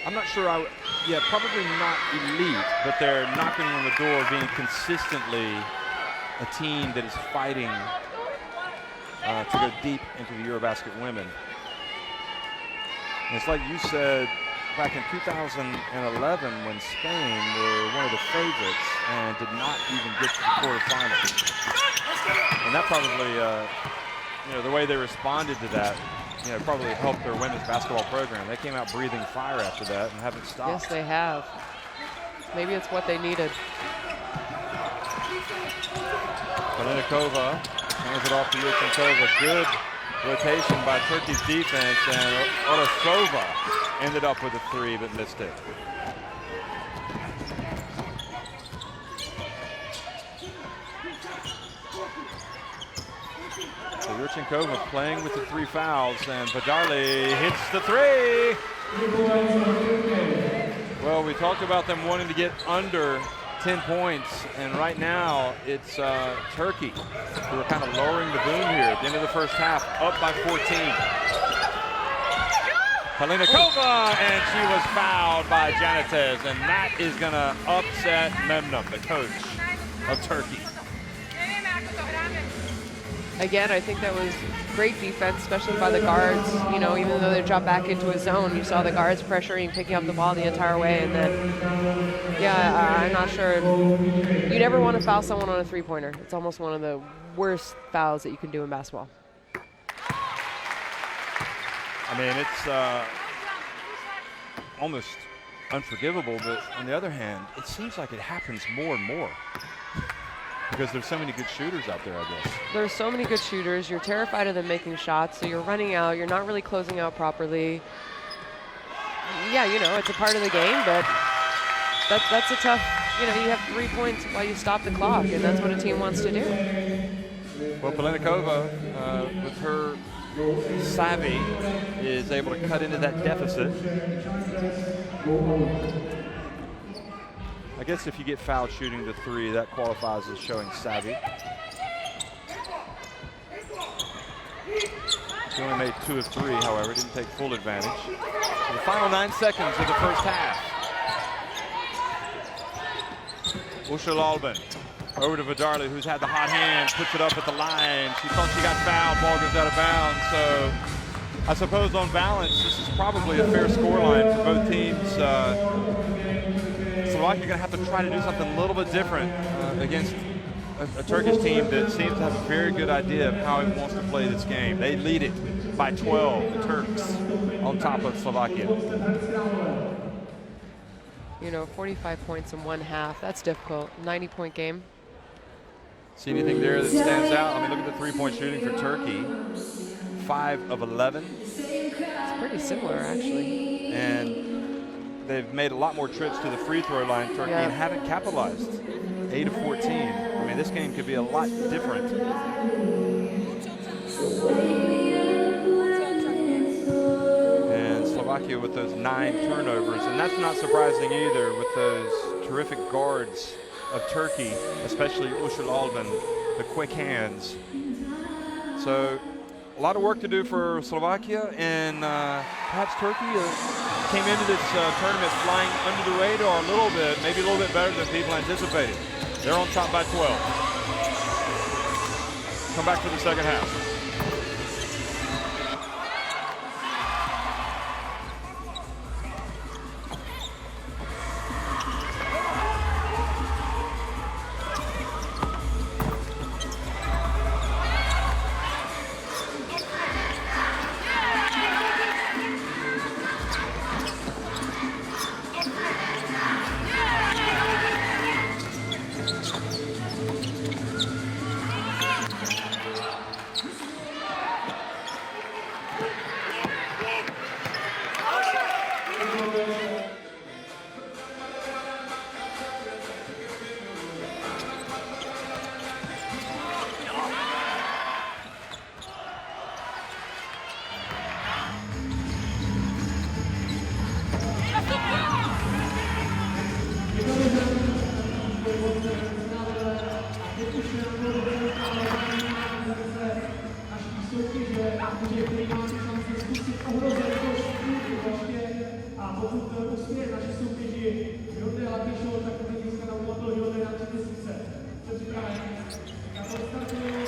I'm not sure probably not elite, but they're knocking on the door of being consistently a team that is fighting to go deep into the EuroBasket Women. And it's like you said back in 2011 when Spain were one of the favorites and did not even get to the quarterfinals. And that probably, the way they responded to that, probably helped their women's basketball program. They came out breathing fire after that and haven't stopped. Yes, they have. Maybe it's what they needed. Palinikova hands it off to Yurchenkova. Good rotation by Turkey's defense, and Orosova ended up with a 3 but missed it. So Yurchenkova playing with the 3 fouls, and Badarli hits the 3. Well, we talked about them wanting to get under 10 points, and right now it's Turkey who are kind of lowering the boom here at the end of the first half, up by 14. Palinikova, and she was fouled by Janites, and that is going to upset Memnun, the coach of Turkey. Again, I think that was great defense, especially by the guards. Even though they dropped back into a zone, you saw the guards pressuring, picking up the ball the entire way. And then, I'm not sure. You never want to foul someone on a 3-pointer. It's almost one of the worst fouls that you can do in basketball. I mean, it's almost unforgivable, but on the other hand, it seems like it happens more and more. Because there's so many good shooters out there, I guess. There's so many good shooters. You're terrified of them making shots, so you're running out. You're not really closing out properly. Yeah, it's a part of the game, but that's a tough, you have 3 points while you stop the clock, and that's what a team wants to do. Well, Palinikova, with her savvy, is able to cut into that deficit. I guess if you get fouled shooting the 3, that qualifies as showing savvy. She only made 2 of 3, however, didn't take full advantage. So the final 9 seconds of the first half. Ushul Albin over to Badarli, who's had the hot hand, puts it up at the line. She thought she got fouled, ball goes out of bounds. So I suppose on balance, this is probably a fair scoreline for both teams. Slovakia are going to have to try to do something a little bit different against a Turkish team that seems to have a very good idea of how it wants to play this game. They lead it by 12, the Turks, on top of Slovakia. 45 points in 1 half. That's difficult. 90-point game. See anything there that stands out? I mean, look at the 3-point shooting for Turkey. 5 of 11. It's pretty similar, actually. And they've made a lot more trips to the free throw line, Turkey, and haven't capitalized. 8 of 14. I mean, this game could be a lot different. And Slovakia with those 9 turnovers, and that's not surprising either with those terrific guards of Turkey, especially Ushul Albin, the quick hands. So a lot of work to do for Slovakia, and perhaps Turkey came into this tournament flying under the radar a little bit, maybe a little bit better than people anticipated. They're on top by 12. Come back for the second half. hráče, který má šanci zkusit ohrozit a pokud uspěje naši soutěži Hyundai Lucky Show, tak bude dneska na úvod Hyundai na 3000. Jste připraveni? Já to startuju.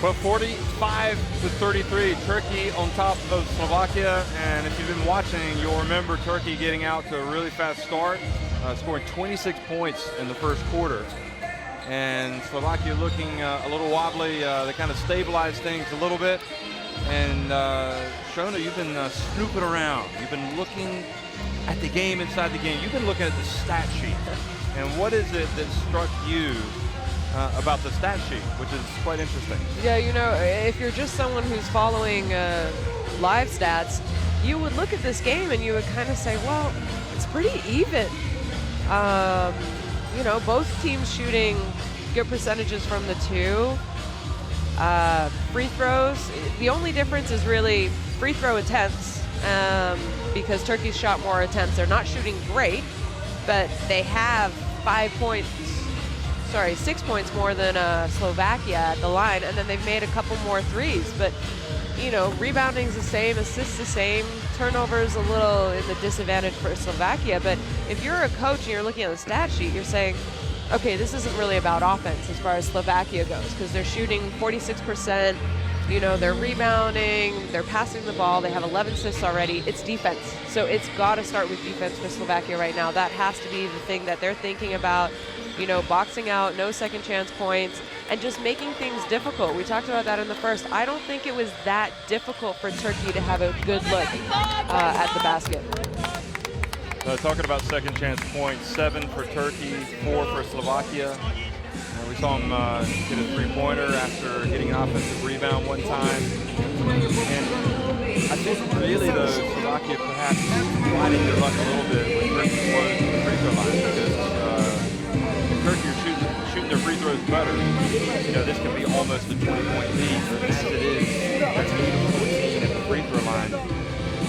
Well, 45-33, Turkey on top of Slovakia. And if you've been watching, you'll remember Turkey getting out to a really fast start, scoring 26 points in the first quarter. And Slovakia looking a little wobbly. They kind of stabilized things a little bit. And Shona, you've been snooping around. You've been looking at the game inside the game. You've been looking at the stat sheet. And what is it that struck you about the stat sheet, which is quite interesting? Yeah, you know, if you're just someone who's following live stats, you would look at this game and you would kind of say, well, it's pretty even. You know, both teams shooting good percentages from the two. Free throws, the only difference is really free throw attempts, because Turkey's shot more attempts. They're not shooting great, but they have 6 points more than Slovakia at the line, and then they've made a couple more threes. But, you know, rebounding's the same, assists the same, turnovers a little in the disadvantage for Slovakia. But if you're a coach and you're looking at the stat sheet, you're saying, okay, this isn't really about offense as far as Slovakia goes, because they're shooting 46%, you know, they're rebounding, they're passing the ball, they have 11 assists already. It's defense. So it's got to start with defense for Slovakia right now. That has to be the thing that they're thinking about, you know, boxing out, no second chance points, and just making things difficult. We talked about that in the first. I don't think it was that difficult for Turkey to have a good look at the basket. Talking about second chance points, 7 for Turkey, 4 for Slovakia. We saw him get a three-pointer after getting an offensive rebound one time. And I think really, though, Slovakia perhaps riding their luck a little bit with Turkey close to the free throw line, because Turkey are shooting their free throws better. You know, this can be almost a 20-point lead, but as it is, that's 8 of 14 at the free throw line.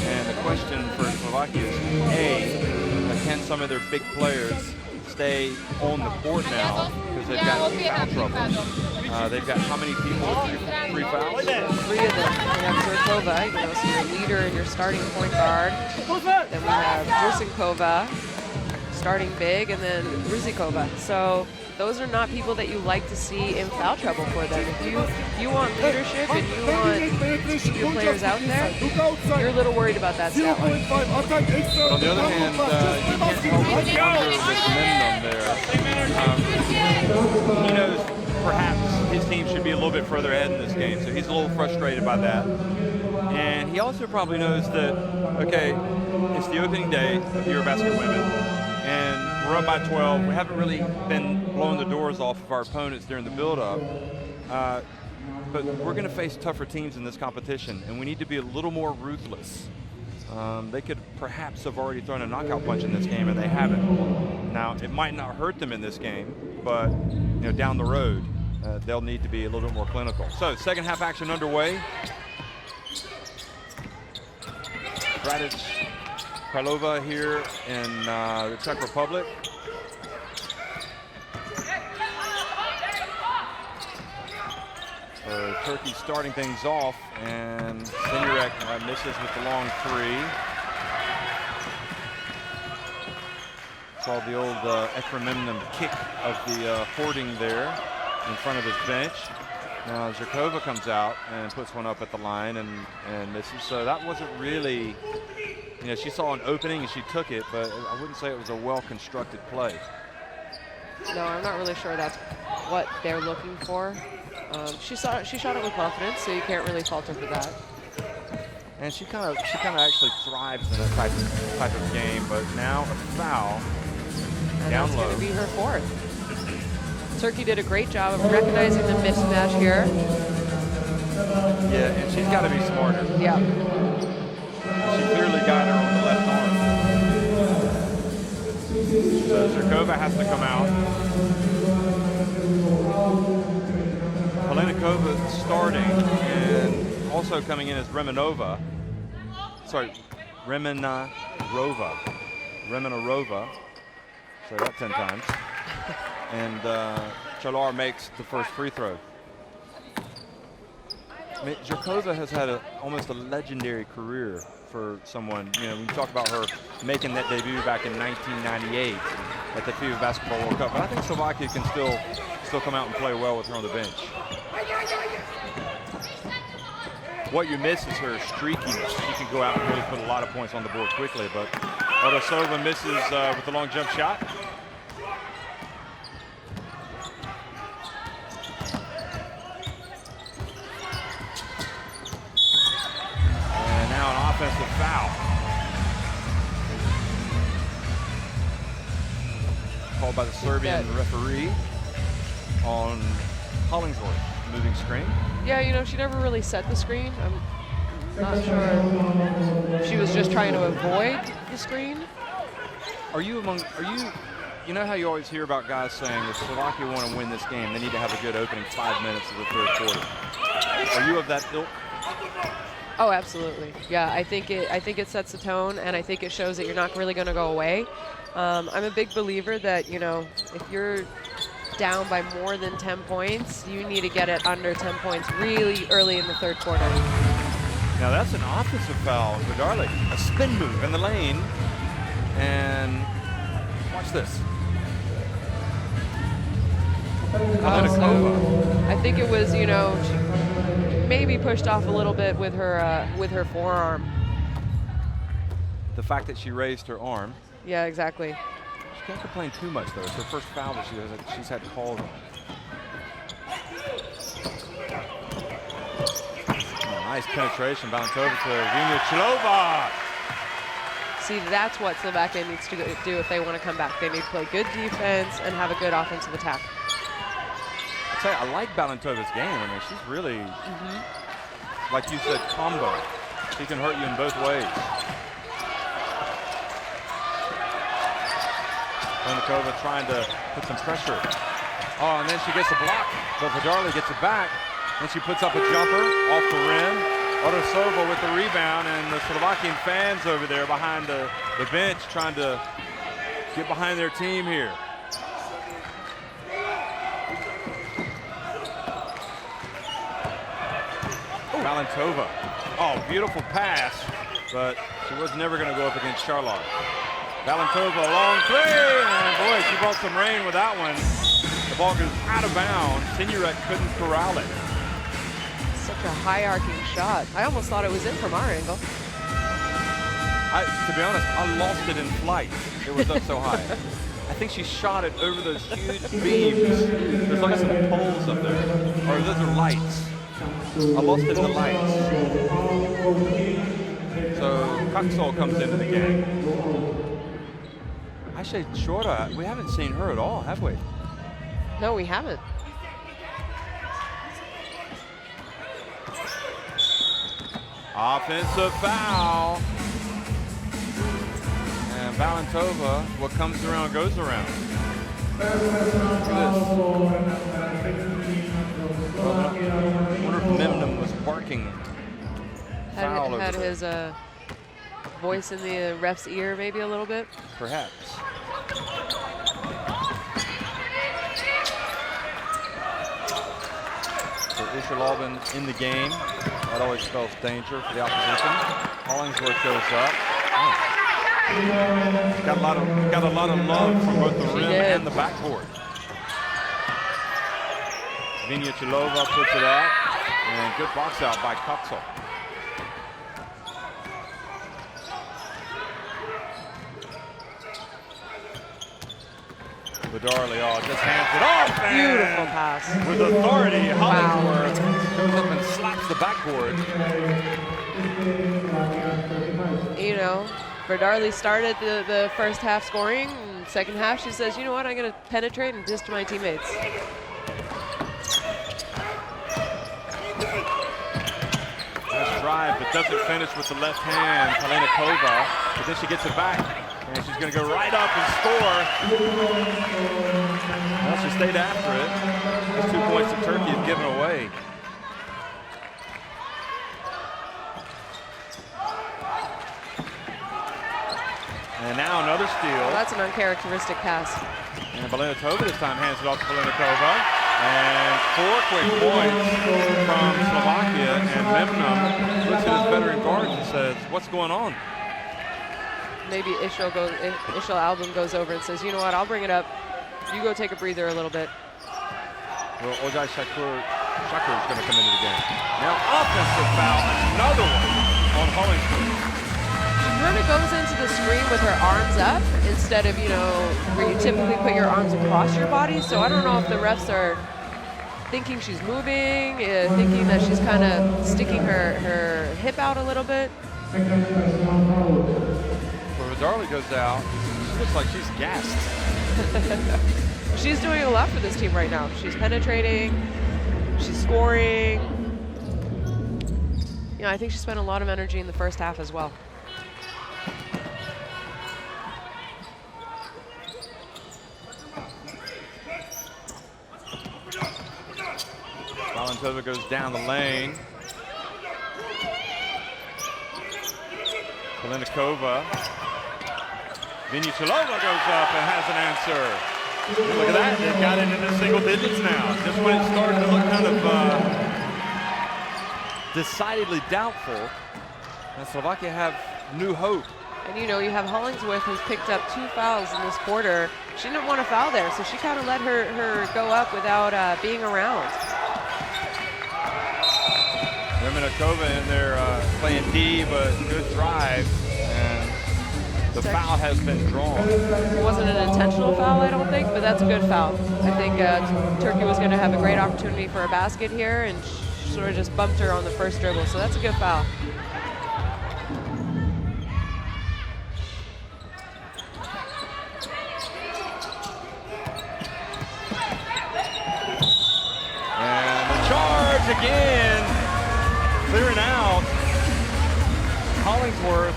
And the question for Slovakia is, can some of their big players stay on the court now, because they've got foul trouble? They've got how many people with 3 fouls? 3 of them. We have Zerkova, you know, so your leader and your starting point guard. Then we have Jursinkova, starting big, and then Ruzikova. So those are not people that you like to see in foul trouble for them. If you want leadership and you want your players out there, you're a little worried about that stat line. On the other hand, you can't help but wonder with Memnon there. He knows perhaps his team should be a little bit further ahead in this game, so he's a little frustrated by that. And he also probably knows that, okay, it's the opening day of EuroBasket Women, and we're up by 12. We haven't really been blowing the doors off of our opponents during the build-up, but we're going to face tougher teams in this competition, and we need to be a little more ruthless. They could perhaps have already thrown a knockout punch in this game, and they haven't. Now, it might not hurt them in this game, but you know, down the road, they'll need to be a little bit more clinical. So, second half action underway. Radic Kralova here in the Czech Republic. Turkey starting things off, and Senurek misses with the long 3. Saw the old Ekrememnon kick of the hoarding there in front of his bench. Now Zerkova comes out and puts one up at the line and misses. So that wasn't really, you know, she saw an opening and she took it, but I wouldn't say it was a well-constructed play. No, I'm not really sure that's what they're looking for. She shot it with confidence, so you can't really fault her for that. And she kind of actually thrives in that type of game, but now a foul and down that's low. Going to be her 4th. Turkey did a great job of recognizing the mismatch here. Yeah, and she's got to be smarter. Yeah. She clearly got her on the left arm. So Zerkova has to come out. Palenikova starting, and also coming in as Remenarova. Say that 10 times. And Chalar makes the first free throw. I mean, Zerkova has had almost a legendary career for someone. You know, we talk about her making that debut back in 1998 at the FIBA Basketball World Cup. But I think Slovakia can still still come out and play well with her on the bench. What you miss is her streakiness. She can go out and really put a lot of points on the board quickly, but Odosova misses with the long jump shot. And now an offensive foul. Called by the Serbian referee on Hollingsworth, moving screen. Yeah, you know, she never really set the screen. I'm not sure if she was just trying to avoid the screen. You know how you always hear about guys saying if Slovakia want to win this game, they need to have a good opening 5 minutes of the third quarter. Are you of that ilk? Oh, absolutely. Yeah, I think it sets the tone, and I think it shows that you're not really going to go away. I'm a big believer that, you know, if you're down by more than 10 points, you need to get it under 10 points really early in the third quarter. Now that's an offensive foul for Darley. A spin move in the lane, and watch this. I think it was, you know, she maybe pushed off a little bit with her forearm. The fact that she raised her arm. Yeah, exactly. She can't complain too much, though. It's her first foul that she's had called on. Oh, nice penetration. Valentova to Vinichilova. See, that's what Slovakia needs to do if they want to come back. They need to play good defense and have a good offensive attack. I tell you, I like Valentova's game. I mean, she's really, like you said, combo. She can hurt you in both ways. Valenova trying to put some pressure. Oh, and then she gets a block, but Darley gets it back. And she puts up a jumper off the rim. Odosova with the rebound, and the Slovakian fans over there behind the bench trying to get behind their team here. Valentova. Oh, beautiful pass, but she was never going to go up against Charlotte. Valentova, a long three, and boy, she brought some rain with that one. The ball goes out of bounds. Signoret couldn't corral it. Such a high arcing shot. I almost thought it was in from our angle. To be honest, I lost it in flight. It was up so high. I think she shot it over those huge beams. There's like some poles up there, or those are lights. I lost it in the lights. So Kaksol comes into the game. Actually, Chora, we haven't seen her at all, have we? No, we haven't. Offensive foul. And Valentova, what comes around goes around. Look at this. I wonder if Memnum was barking. Had his voice in the ref's ear maybe a little bit? Perhaps. So Ishalobin in the game. That always spells danger for the opposition. Hollingsworth goes up. Oh. Got a lot of love from both the rim and the backboard. Vinichilova puts it out, and good box out by Kaksol. Darley, just hands it off. Beautiful pass. With authority, Hollingsworth goes up and slaps the backboard. You know, Darley started the first half scoring. And second half, she says, you know what, I'm going to penetrate and diss to my teammates. Nice drive, but doesn't finish with the left hand, Kalenikova. But then she gets it back. And she's going to go right up and score. Well, she stayed after it. Those 2 points that Turkey had given away. And now another steal. Well, that's an uncharacteristic pass. And Valentová this time hands it off to Kalenikova. And 4 quick points from Slovakia. And Memnum looks at his veteran guard and says, what's going on? Maybe Ishal Album goes over and says, you know what, I'll bring it up. You go take a breather a little bit. Well, Ojai Shakur is going to come into the game. Now offensive foul, another one on Hollingsworth. She kind of goes into the screen with her arms up instead of, you know, where you typically put your arms across your body. So I don't know if the refs are thinking she's moving, thinking that she's kind of sticking her hip out a little bit. Well, Darley goes out. She looks like she's gassed. She's doing a lot for this team right now. She's penetrating, she's scoring. You know, I think she spent a lot of energy in the first half as well. Valentova goes down the lane. Kalinikova. Vinichilova goes up and has an answer. Look at that, they've got it into single digits now. Just when it started to look kind of decidedly doubtful, and Slovakia have new hope. And you know, you have Hollingsworth who's picked up 2 fouls in this quarter. She didn't want to foul there, so she kind of let her go up without being around. Remenakova in there playing D, but good drive, and the foul has been drawn. It wasn't an intentional foul, I don't think, but that's a good foul. I think Turkey was going to have a great opportunity for a basket here, and sort of just bumped her on the first dribble, so that's a good foul. And the charge again, clearing out. Hollingsworth,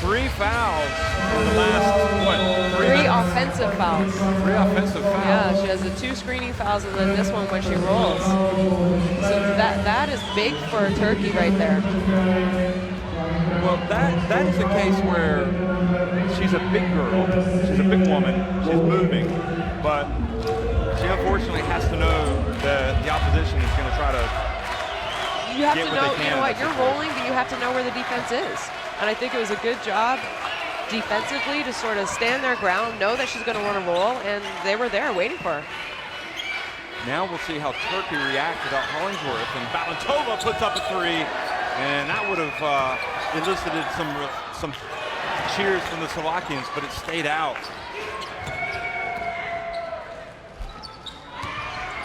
3 fouls in the last, what, 3 3 minutes? offensive fouls. 3 offensive fouls. Yeah, she has the 2 screening fouls and then this one when she rolls. So that is big for Turkey right there. Well, that is a case where she's a big girl, she's a big woman, she's moving, but she unfortunately has to know that the opposition is going to try to You have get to what know, they can. you know what, in you're that rolling, but you have to know where the defense is. And I think it was a good job defensively to sort of stand their ground, know that she's going to want to roll, and they were there waiting for her. Now we'll see how Turkey react without Hollingsworth, and Valentova puts up a 3, and that would have elicited some cheers from the Slovakians, but it stayed out.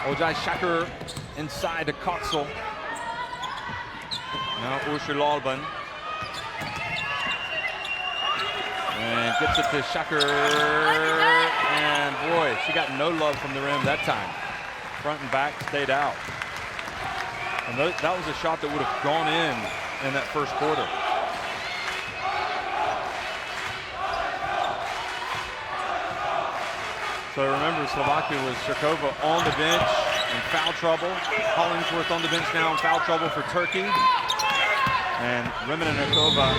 Ojai Shakur inside to Kotsel. Now Usher Lalban. And gets it to Shakur. And boy, she got no love from the rim that time. Front and back stayed out. And that was a shot that would have gone in that first quarter. So remember, Slovakia was Shirkova on the bench in foul trouble. Hollingsworth on the bench now in foul trouble for Turkey. And Remenakova.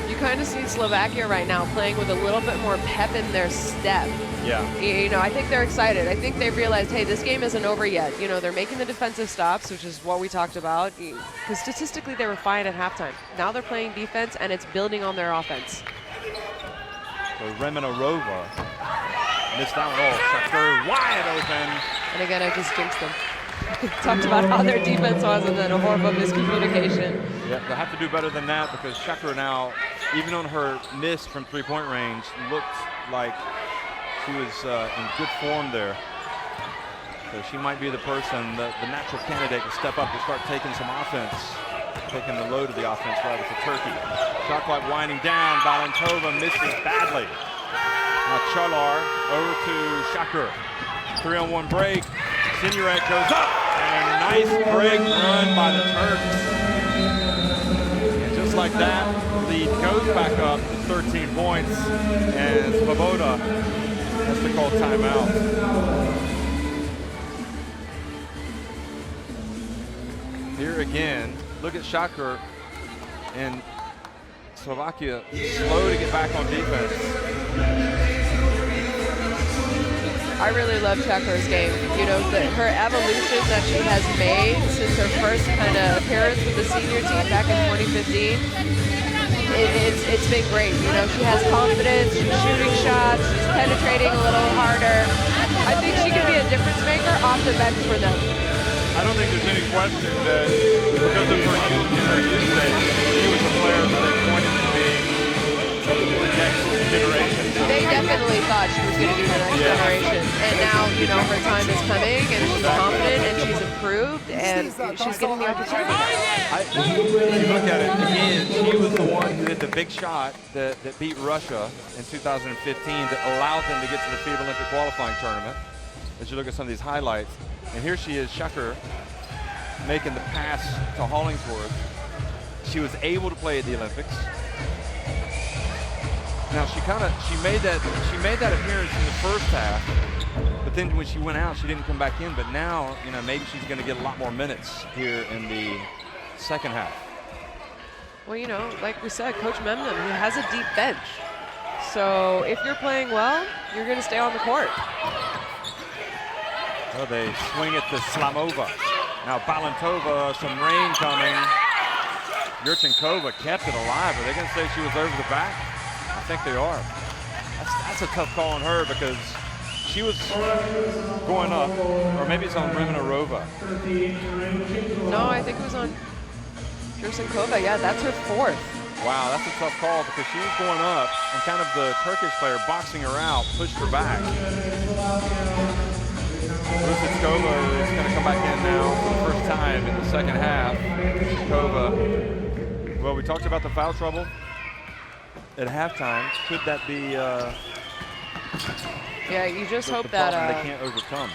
You kind of see Slovakia right now playing with a little bit more pep in their step. Yeah. You know, I think they're excited. I think they realized, hey, this game isn't over yet. You know, they're making the defensive stops, which is what we talked about. Because statistically, they were fine at halftime. Now they're playing defense, and it's building on their offense. So Remenakova missed that one. Oh, Shakur wide open. And again, I just jinxed them. Talked about how their defense was and then a horrible miscommunication. Yeah, they'll have to do better than that because Shakur now, even on her miss from three-point range, looked like she was in good form there. So she might be the person, the natural candidate to step up and start taking some offense, taking the load of the offense rather for Turkey. Shot clock winding down. Valentova misses badly. Now Chalar over to Shakur. 3-on-1 break. Signoret goes up. And a nice break run by the Turks. And just like that, lead goes back up to 13 points. And Svoboda has to call timeout. Here again, look at Shakur and Slovakia slow to get back on defense. I really love Shakur's game. You know, her evolution that she has made since her first kind of appearance with the senior team back in 2015. It's been great. You know, she has confidence, she's shooting shots, she's penetrating a little harder. I think she off the bench for them. I don't think there's any question that because of her youth and her usage, she was a player that they pointed to be the next generation. They definitely thought she was going to be the next generation. And now, you know, her time is coming, and she's confident, and she's improved, and she's getting the opportunity. If you look at it, again, she was the one who hit the big shot that beat Russia in 2015 that allowed them to get to the FIBA Olympic qualifying tournament. As you look at some of these highlights, and here she is, Shakur, making the pass to Hollingsworth. She was able to play at the Olympics. Now she made that appearance in the first half, but then when she went out, she didn't come back in. But now, you know, maybe she's going to get a lot more minutes here in the second half. Well, you know, like we said, Coach Memnun, he has a deep bench. So if you're playing well, you're going to stay on the court. Well, they swing it to Slamova. Now Balantova, some rain coming. Yurchenkova kept it alive. Are they going to say she was over the back? I think they are. That's a tough call on her because she was going up, or maybe it's on Remenarova. No, I think it was on Yurchenkova. Yeah, that's her fourth. Wow, that's a tough call because she was going up and kind of the Turkish player boxing her out, pushed her back. Rusitskova is going to come back in now for the first time in the second half. Rusitskova. Well, we talked about the foul trouble at halftime. Could that be yeah, you just hope the that problem they can't overcome?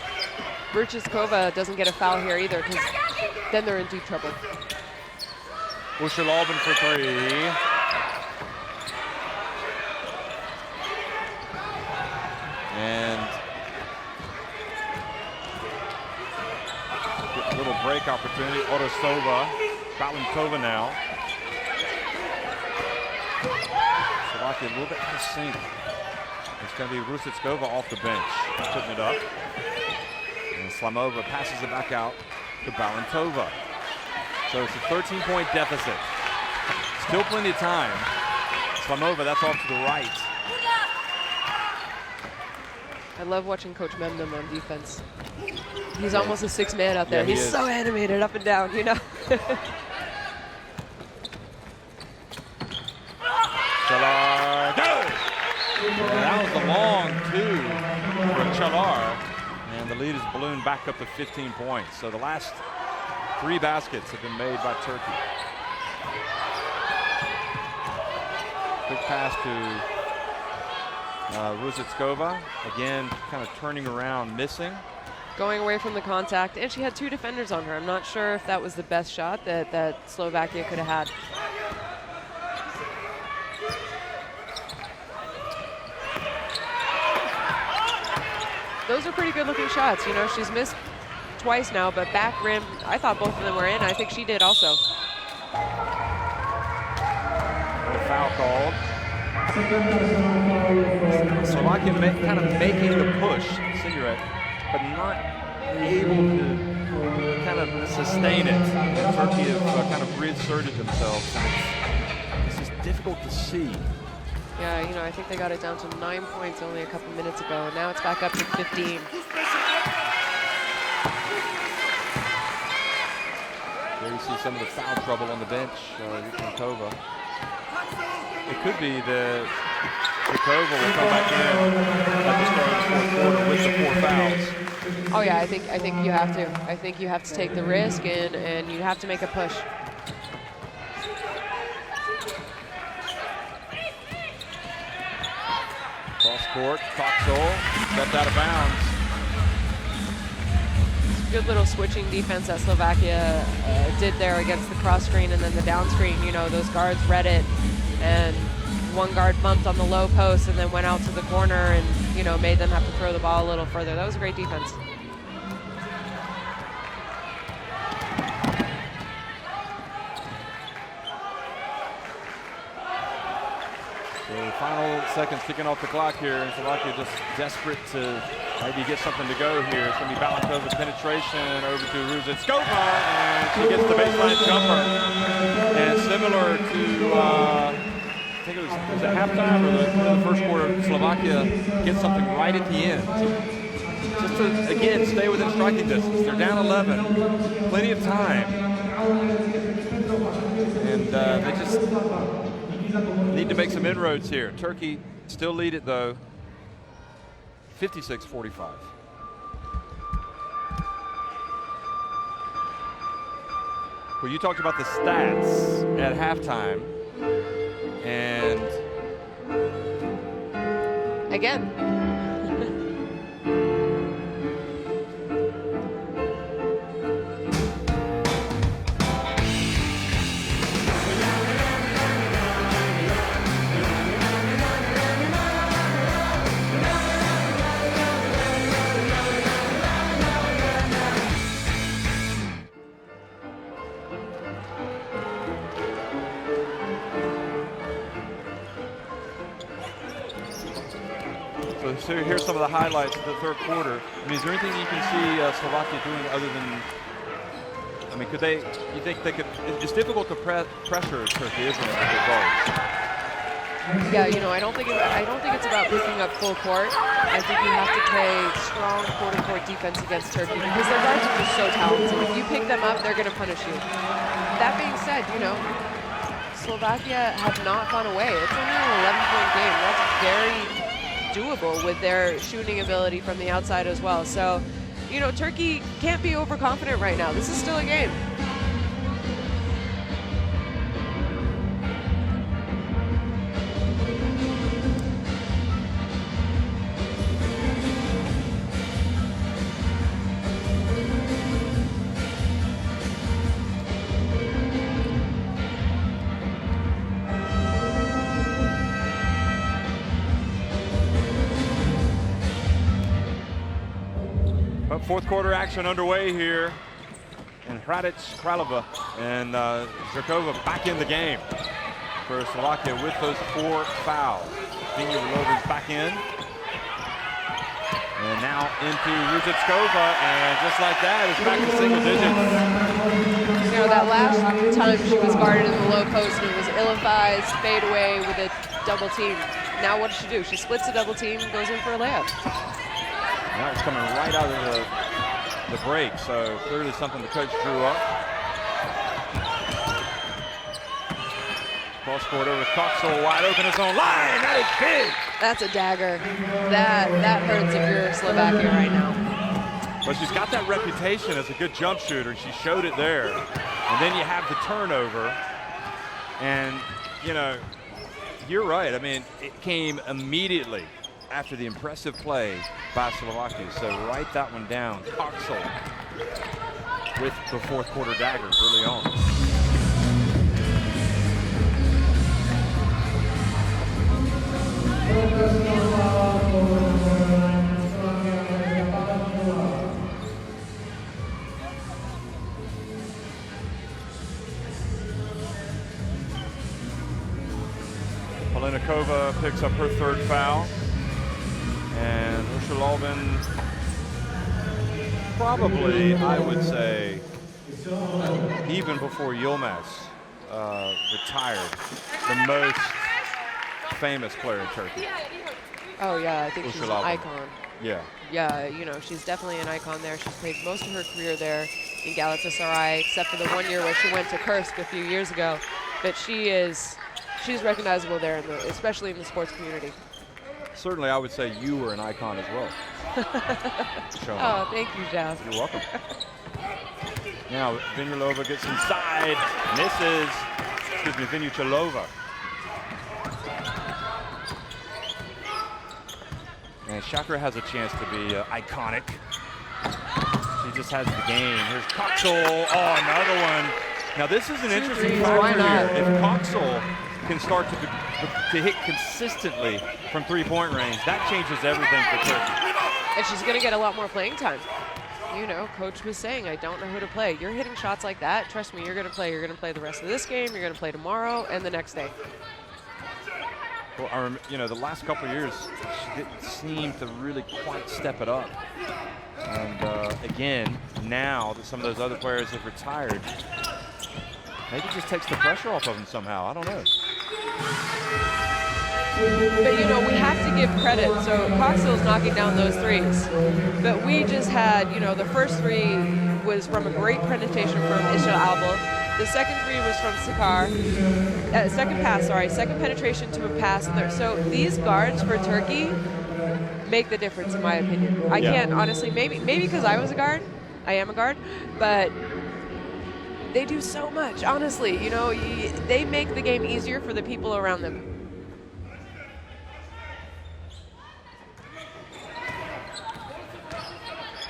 Rusitskova doesn't get a foul here either, because then they're in deep trouble. Usherlobin for three. And a little break opportunity. Orosova, Balantova now. Slovakia a little bit out of sync. It's going to be Rusitskova off the bench, putting it up. And Slamova passes it back out to Balantova. So it's a 13-point deficit. Still plenty of time. Slamova, that's off to the right. I love watching Coach Memnun on defense. He's almost a six man out there. Yeah, He's so animated up and down, you know. Chalar, go! That was a long two for Chalar. And the lead is ballooned back up to 15 points. So the last three baskets have been made by Turkey. Quick pass to Rusitskova. Again, kind of turning around, missing. Going away from the contact, and she had two defenders on her. I'm not sure if that was the best shot that Slovakia could have had. Those are pretty good looking shots. You know, she's missed twice now, but back rim, I thought both of them were in. I think she did also. A foul called. Slovakia kind of making the push, Sigurd, but not able to kind of sustain it. And Turkey have kind of reasserted themselves. It's just difficult to see. Yeah, you know, I think they got it down to 9 points only a couple minutes ago, and now it's back up to 15. There you see some of the foul trouble on the bench, Yurchenkova. It could be that Yurchenkova will come back in at the start of the fourth quarter with the 4 fouls. Oh yeah, I think you have to. I think you have to take the risk and you have to make a push. Cross court, Coxall stepped out of bounds. Good little switching defense that Slovakia did there against the cross screen and then the down screen. You know, those guards read it, and one guard bumped on the low post and then went out to the corner and, you know, made them have to throw the ball a little further. That was a great defense. So the final seconds ticking off the clock here, and Slovakia just desperate to maybe get something to go here. It's going to be Balantova's penetration over to Rusitskova, and she gets the baseline jumper. And similar to, I think it was at halftime or the first quarter, Slovakia gets something right at the end. just to, again, stay within striking distance. They're down 11, plenty of time. And they just need to make some inroads here. Turkey still lead it though, 56-45. Well, you talked about the stats at halftime, and again. So here's some of the highlights of the third quarter. I mean, is there anything you can see Slovakia doing other than, I mean, could they, you think they could, it's difficult to pressure Turkey, isn't it, with their guards? Yeah, you know, I don't think it's about picking up full court. I think you have to play strong quarter-court defense against Turkey because their guards are just so talented. If you pick them up, they're going to punish you. That being said, you know, Slovakia have not gone away. It's only an 11-point game. That's very doable with their shooting ability from the outside as well. So, you know, Turkey can't be overconfident right now. This is still a game. Fourth quarter action underway here, and Hradic, Kralova, and Zirkova back in the game for Slovakia with those 4 fouls. Vinyarova's back in, and now into Ruzicova, and just like that, it's back to single digits. You know, that last time she was guarded in the low post, and it was ill-advised fade away with a double team. Now what does she do? She splits the double team and goes in for a layup. That was coming right out of the break, so clearly something the coach drew up. Cross court over to Coxell, wide open his own line. That is big. That's a dagger. That hurts if you're Slovakia right now. But she's got that reputation as a good jump shooter. She showed it there. And then you have the turnover. And, you know, you're right. I mean, it came immediately after the impressive play by Slovakia. So write that one down. Coxell with the fourth quarter daggers early on. Palenikova picks up her third foul. And Ushalovin probably, I would say, even before Yilmaz retired, the most famous player in Turkey. Oh yeah, I think she's an icon. Yeah. Yeah, you know, she's definitely an icon there. She's played most of her career there in Galatasaray, except for the 1 year where she went to Kursk a few years ago. But she's recognizable there, especially in the sports community. Certainly, I would say you were an icon as well. Oh, thank you, Jeff. You're welcome. Now, Vinyaroova gets inside, misses. Excuse me, Vinyaroova. And Chakra has a chance to be iconic. She just has the game. Here's Coxell. Oh, another one. Now, this is an interesting factor here. If Coxell can start to hit consistently from three-point range, that changes everything for Turkey. And she's going to get a lot more playing time. You know, coach was saying, I don't know who to play. You're hitting shots like that. Trust me, you're going to play. You're going to play the rest of this game. You're going to play tomorrow and the next day. Well, you know, the last couple of years, she didn't seem to really quite step it up. And again, now that some of those other players have retired, maybe it just takes the pressure off of them somehow. I don't know. But you know, we have to give credit. So Coxville's knocking down those threes. But we just had, you know, the first three was from a great penetration from Isha Albel. The second three was from Sakar. Second penetration to a pass. So these guards for Turkey make the difference, in my opinion. I can't honestly, maybe because I was a guard, I am a guard, but they do so much, honestly. You know, they make the game easier for the people around them.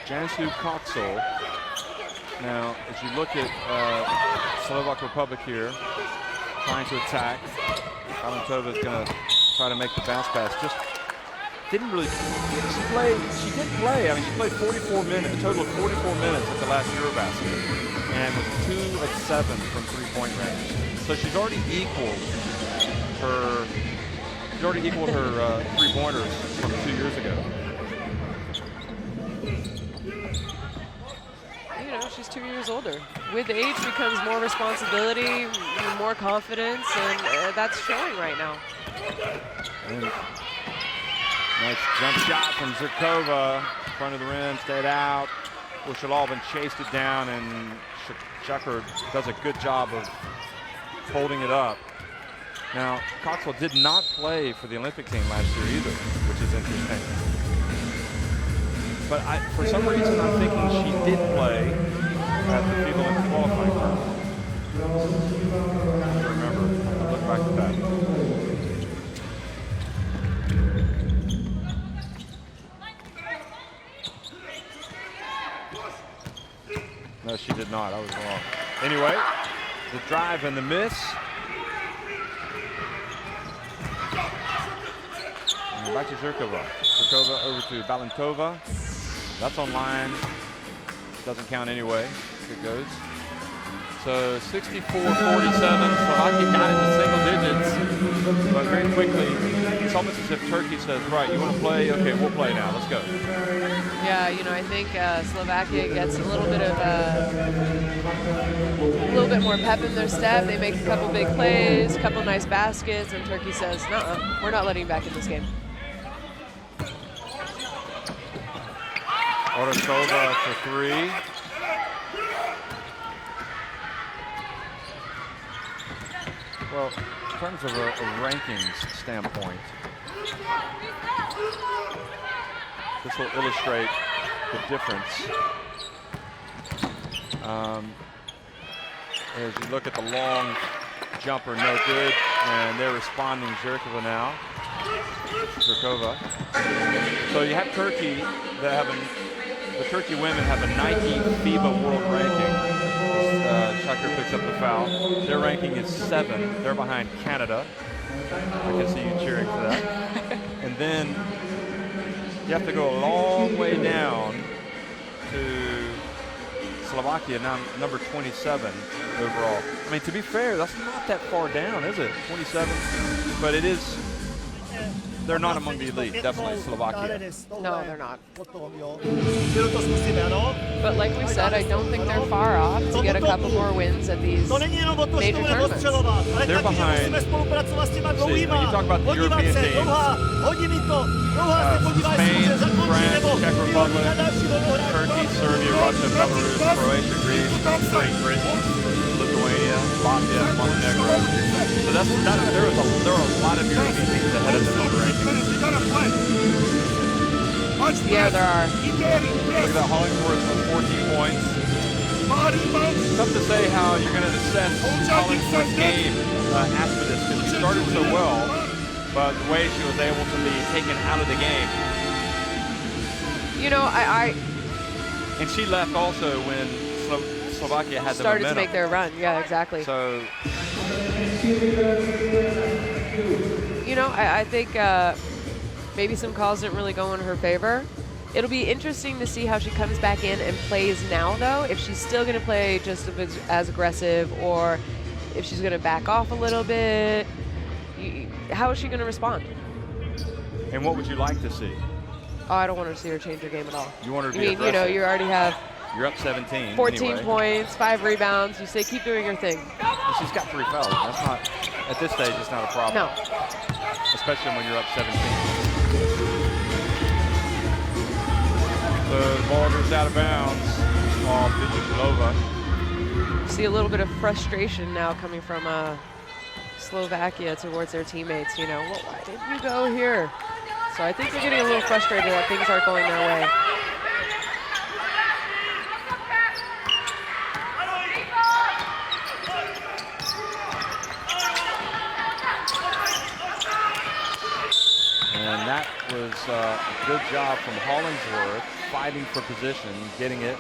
Jansu Coxel. Now, as you look at Slovak Republic here, trying to attack, Valentova is going to try to make the bounce pass. Just didn't really. She did play. I mean, she played 44 minutes, a total of 44 minutes at the last EuroBasket, and was 2 of 7 from three-point range. So she's already equaled her. She's already equaled her three-pointers from 2 years ago. You know, she's 2 years older. With age becomes more responsibility, more confidence, and that's showing right now. And nice jump shot from Zirkova. In front of the rim, stayed out. Ushalovin chased it down, and Shakur does a good job of holding it up. Now, Coxwell did not play for the Olympic team last year either, which is interesting. But for some reason, I'm thinking she did play at the FIBA Olympic qualifying tournament. I don't remember. I'll look back at that. No, she did not. I was wrong. Anyway, the drive and the miss. And back to Zirkova. Zirkova over to Balintova. That's online. Doesn't count anyway. It goes. So 64-47. Slovakia got into single digits, but very quickly, it's almost as if Turkey says, right, you want to play? Okay, we'll play now. Let's go. Yeah, you know, I think Slovakia gets a little bit more pep in their step. They make a couple big plays, a couple nice baskets, and Turkey says, "No, we're not letting you back in this game." Orasova for three. Well, in terms of a rankings standpoint, this will illustrate the difference. As you look at the long jumper, no good, and they're responding Zirkova now. Zirkova. So you have Turkey that the Turkey women have a Nike FIBA world ranking. Shakur picks up the foul. Their ranking is 7. They're behind Canada. I can see you cheering for that. And then you have to go a long way down to Slovakia, now number 27 overall. I mean, to be fair, that's not that far down, is it? 27. But it is. They're not among the elite, definitely Slovakia. No, they're not. But like we said, I don't think they're far off to get a couple more wins at these major tournaments. They're behind. See, when you talk about the European teams, Spain, France, Czech Republic, Turkey, Serbia, Russia, Belarus, Croatia, Greece, Great Britain, Lithuania, Latvia, Montenegro. So there are a lot of European teams ahead of them in the rankings. Yeah, there are. Look at that, Hollingworth with 14 points. It's tough to say how you're going to assess Hollingworth's game after this, because she started so well, but the way she was able to be taken out of the game. You know, And she left also when Slovakia had the started momentum. to make their run. Yeah, exactly. So, you know, I think maybe some calls didn't really go in her favor. It'll be interesting to see how she comes back in and plays now, though. If she's still going to play just as aggressive, or if she's going to back off a little bit. How is she going to respond? and what would you like to see? Oh, I don't want to see her change her game at all. You want her to I be mean, aggressive. you know, you already have You're up 17. 14 anyway. points, 5 rebounds. You say keep doing your thing. And she's got 3 fouls. That's not, at this stage, it's not a problem. No. especially when you're up 17. So the ball goes out of bounds off Vitislova. See a little bit of frustration now coming from Slovakia towards their teammates. You know, well, why didn't you go here? So I think they're getting a little frustrated that things aren't going their way. And that was a good job from Hollingsworth, fighting for position, getting it.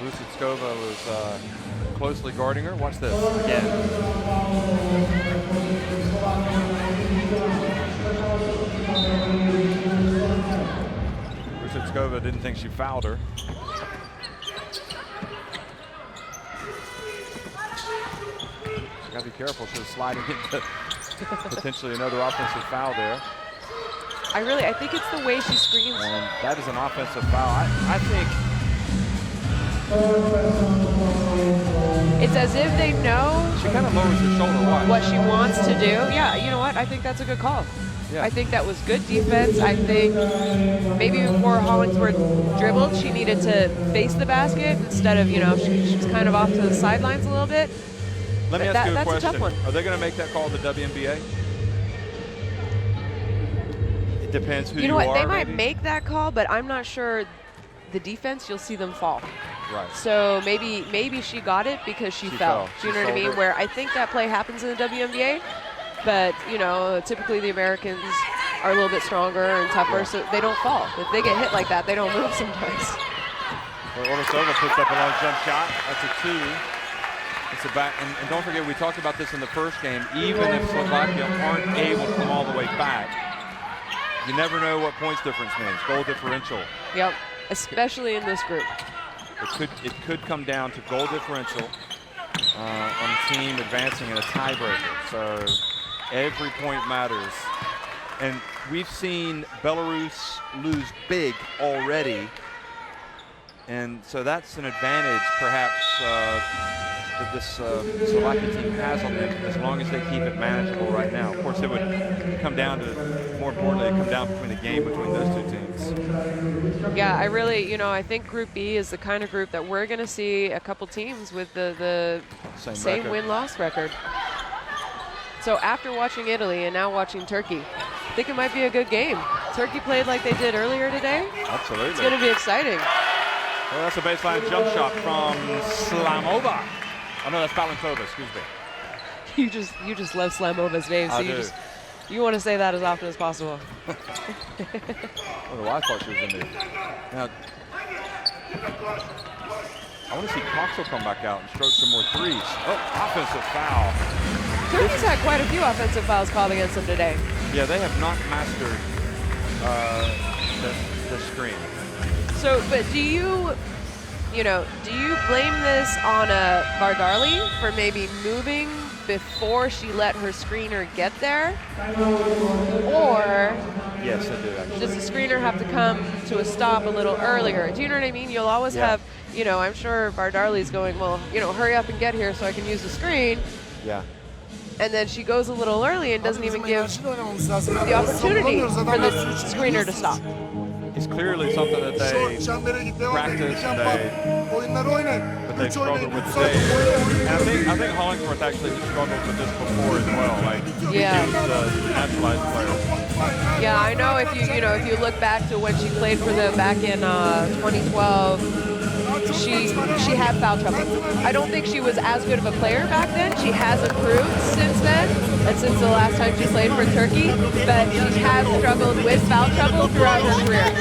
Rusitskova was closely guarding her. Watch this again. Rusitskova didn't think she fouled her. She got to be careful. She was sliding into potentially another offensive foul there. I think it's the way she screams. And that is an offensive foul. I think it's as if they know she kind of lowers her shoulder. What she wants to do. Yeah, you know what? I think that's a good call. Yeah. I think that was good defense. I think maybe before Hollingsworth dribbled, she needed to face the basket instead of, you know, she's kind of off to the sidelines a little bit. Let me ask you a question. That's a tough one. Are they going to make that call in the WNBA? It depends who you are. You know what? They might make that call, but I'm not sure. The defense, you'll see them fall. Right. So maybe she got it because she fell. Do you know what I mean? Where I think that play happens in the WNBA, but you know, typically the Americans are a little bit stronger and tougher, so they don't fall. If they get hit like that, they don't move sometimes. Well, Olasova puts up a long jump shot. That's a 2. It's a back, and don't forget, we talked about this in the first game. Even if Slovakia aren't able to come all the way back, you never know what points difference means. Goal differential. Yep. Especially in this group. It could come down to goal differential on a team advancing in a tiebreaker. So every point matters. And we've seen Belarus lose big already. And so that's an advantage, perhaps, that this Slovakia team has on them, as long as they keep it manageable right now. Of course, it would come down to, more importantly, it come down between the game between those two teams. Yeah, I think Group B is the kind of group that we're going to see a couple teams with the same win-loss record. So after watching Italy and now watching Turkey, I think it might be a good game. Turkey played like they did earlier today. Absolutely. It's going to be exciting. Well, that's a baseline jump shot from Slamova. Oh no, that's Balintova, excuse me. You just love Slamova's name, so you want to say that as often as possible. I don't know why I thought she was in there. Now, I want to see Coxel come back out and stroke some more threes. Oh, offensive foul. Turkey's had quite a few offensive fouls called against them today. Yeah, they have not mastered the screen. So, but do you blame this on Vardarli for maybe moving before she let her screener get there? Or yes, I do actually. Does the screener have to come to a stop a little earlier? Do you know what I mean? You'll always have, I'm sure Vardarli's going, well, hurry up and get here so I can use the screen. Yeah. And then she goes a little early and doesn't even give the opportunity for the screener to stop. It's clearly something that they practice and but they've struggled with today. And I think Hollingsworth actually has struggled with this before as well. Like the naturalized players. Yeah, I know if you look back to when she played for them back in 2012, she had foul trouble. I don't think she was as good of a player back then. She has improved since then, and since the last time she played for Turkey, but she has struggled with foul trouble throughout her career.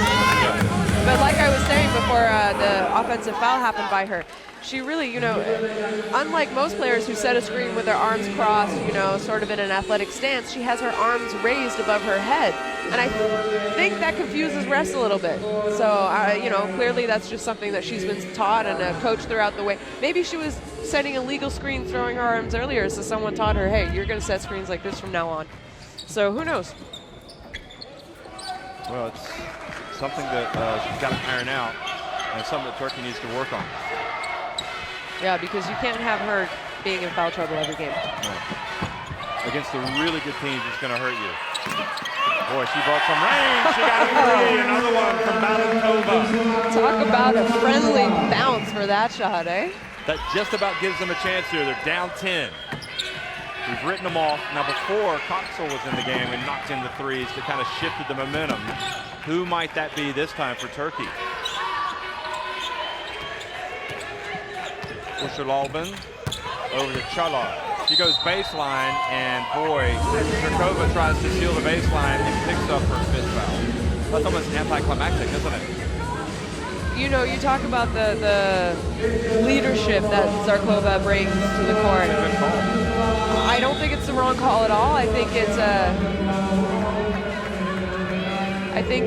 But like I was saying before the offensive foul happened by her, she really, unlike most players who set a screen with their arms crossed, sort of in an athletic stance, she has her arms raised above her head. And I think that confuses refs a little bit. So, clearly that's just something that she's been taught and coached throughout the way. Maybe she was setting illegal screens, throwing her arms earlier, so someone taught her, hey, you're going to set screens like this from now on. So who knows? Well, it's something that she's got to iron out, and something that Turkey needs to work on. Yeah, because you can't have her being in foul trouble every game. No. Against the really good teams, it's going to hurt you. Boy, she brought some range. She got a three. Another one from Balankova. Talk about a friendly bounce for that shot, eh? That just about gives them a chance here. They're down 10. We've written them off. Now, before Coxel was in the game and knocked in the threes that kind of shifted the momentum. Who might that be this time for Turkey? Ushalalbin over to Chala. She goes baseline, and boy, Zharkova tries to steal the baseline and picks up her fifth foul. That's almost anticlimactic, isn't it? You know, you talk about the leadership that Zharkova brings to the court. Good call. I don't think it's the wrong call at all. I think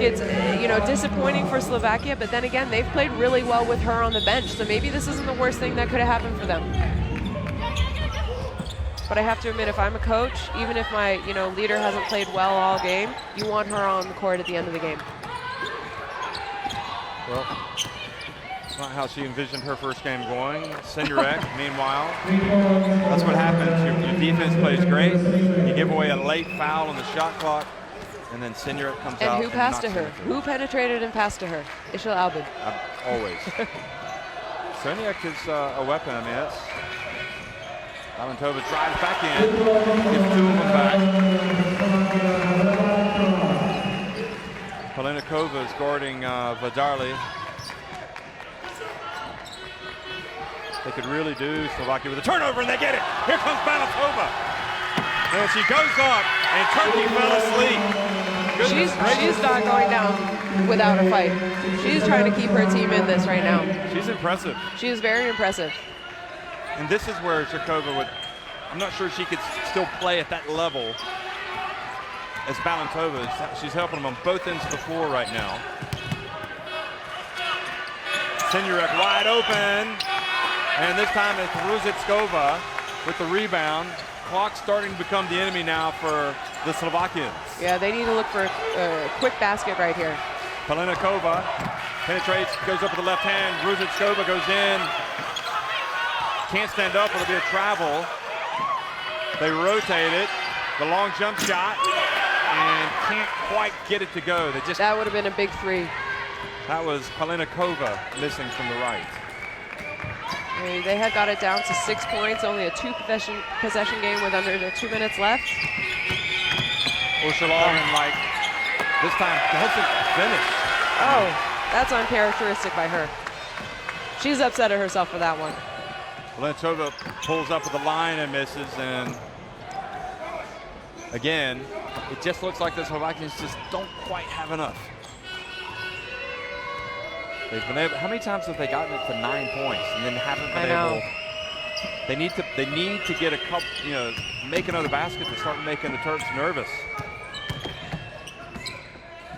it's you know, disappointing for Slovakia, but then again, they've played really well with her on the bench, so maybe this isn't the worst thing that could have happened for them. But I have to admit, if I'm a coach, even if my leader hasn't played well all game, you want her on the court at the end of the game. Well, it's not how she envisioned her first game going. Senurek, meanwhile, that's what happens. Your defense plays great. You give away a late foul on the shot clock, and then Senurek comes out. And who passed to her? Who penetrated and passed to her? Ishal Albin. Always. Senurek is a weapon. I mean, that's... Balankova drives back in, gives two of them back. Palenikova is guarding Vadarli. They could really do Slovakia with a turnover, and they get it. Here comes Balankova. And she goes up, and Turkey fell asleep. She's not going down without a fight. She's trying to keep her team in this right now. She's impressive. She is very impressive. And this is where Zharkova would, I'm not sure she could still play at that level as Balankova. She's helping them on both ends of the floor right now. Senurek wide open. And this time it's Ruzitskova with the rebound. Clock starting to become the enemy now for the Slovakians. Yeah, they need to look for a quick basket right here. Palenikova penetrates, goes up with the left hand. Ruzitskova goes in. Can't stand up, it'll be a travel. They rotate it, the long jump shot, and can't quite get it to go. That would have been a big three. That was Palenikova missing from the right. I mean, they had got it down to 6 points, only a possession game with under 2 minutes left. Ushalalbin, like, this time doesn't finish. Oh, that's uncharacteristic by her. She's upset at herself for that one. Palenikova pulls up with the line and misses, and again, it just looks like the Slovakians just don't quite have enough. They've been able, how many times have they gotten it to 9 points and then haven't been able? They need to get a couple, make another basket to start making the Turks nervous.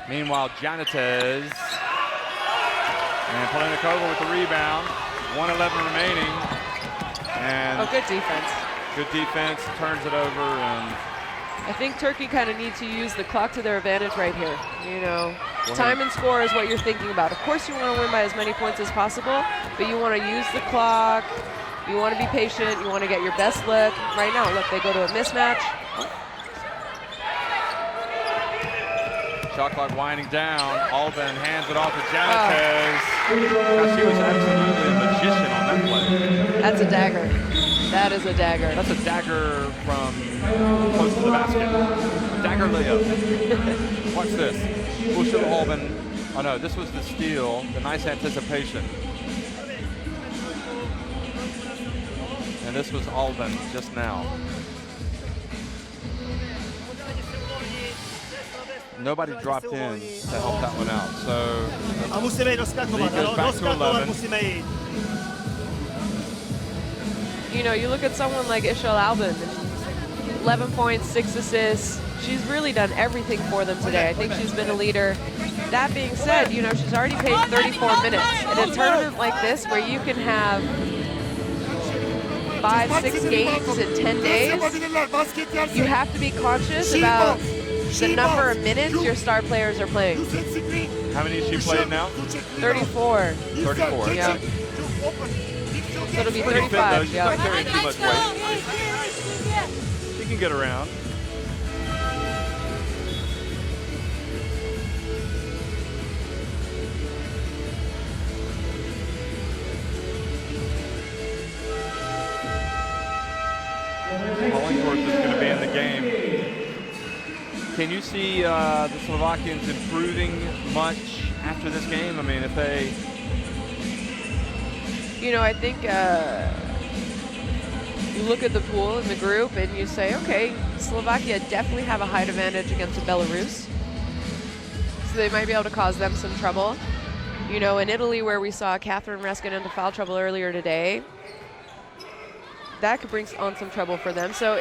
Meanwhile, Janites and Palenikova with the rebound. 1:11 remaining. And good defense. Good defense, turns it over, and I think Turkey kind of needs to use the clock to their advantage right here. Time and score is what you're thinking about. Of course, you want to win by as many points as possible, but you want to use the clock. You want to be patient. You want to get your best look. Right now, look, they go to a mismatch. Shot clock winding down. Albin hands it off to Janites. She was absolutely a magician on that play. That's a dagger. That is a dagger. That's a dagger from close to the basket. Dagger layup. Watch this. Ushalalbin. Oh no, this was the steal. The nice anticipation. And this was Albin just now. Nobody dropped in to help that one out. So lead goes back to 11. You look at someone like Ishal Albin, 11 points, 6 assists. She's really done everything for them today. I think she's been a leader. That being said, she's already played 34 minutes. In a tournament like this where you can have 5-6 games in 10 days, you have to be conscious about the number of minutes your star players are playing. How many has she played now? 34. 34. Yeah. So it'll be 35. Fit, she's not carrying too much weight. She can get around. game. Can you see the Slovakians improving much after this game? I mean, if they... You know, I think you look at the pool in the group and you say, okay, Slovakia definitely have a height advantage against Belarus. So they might be able to cause them some trouble. You know, in Italy, where we saw Catherine Ress get into foul trouble earlier today, that could bring on some trouble for them. So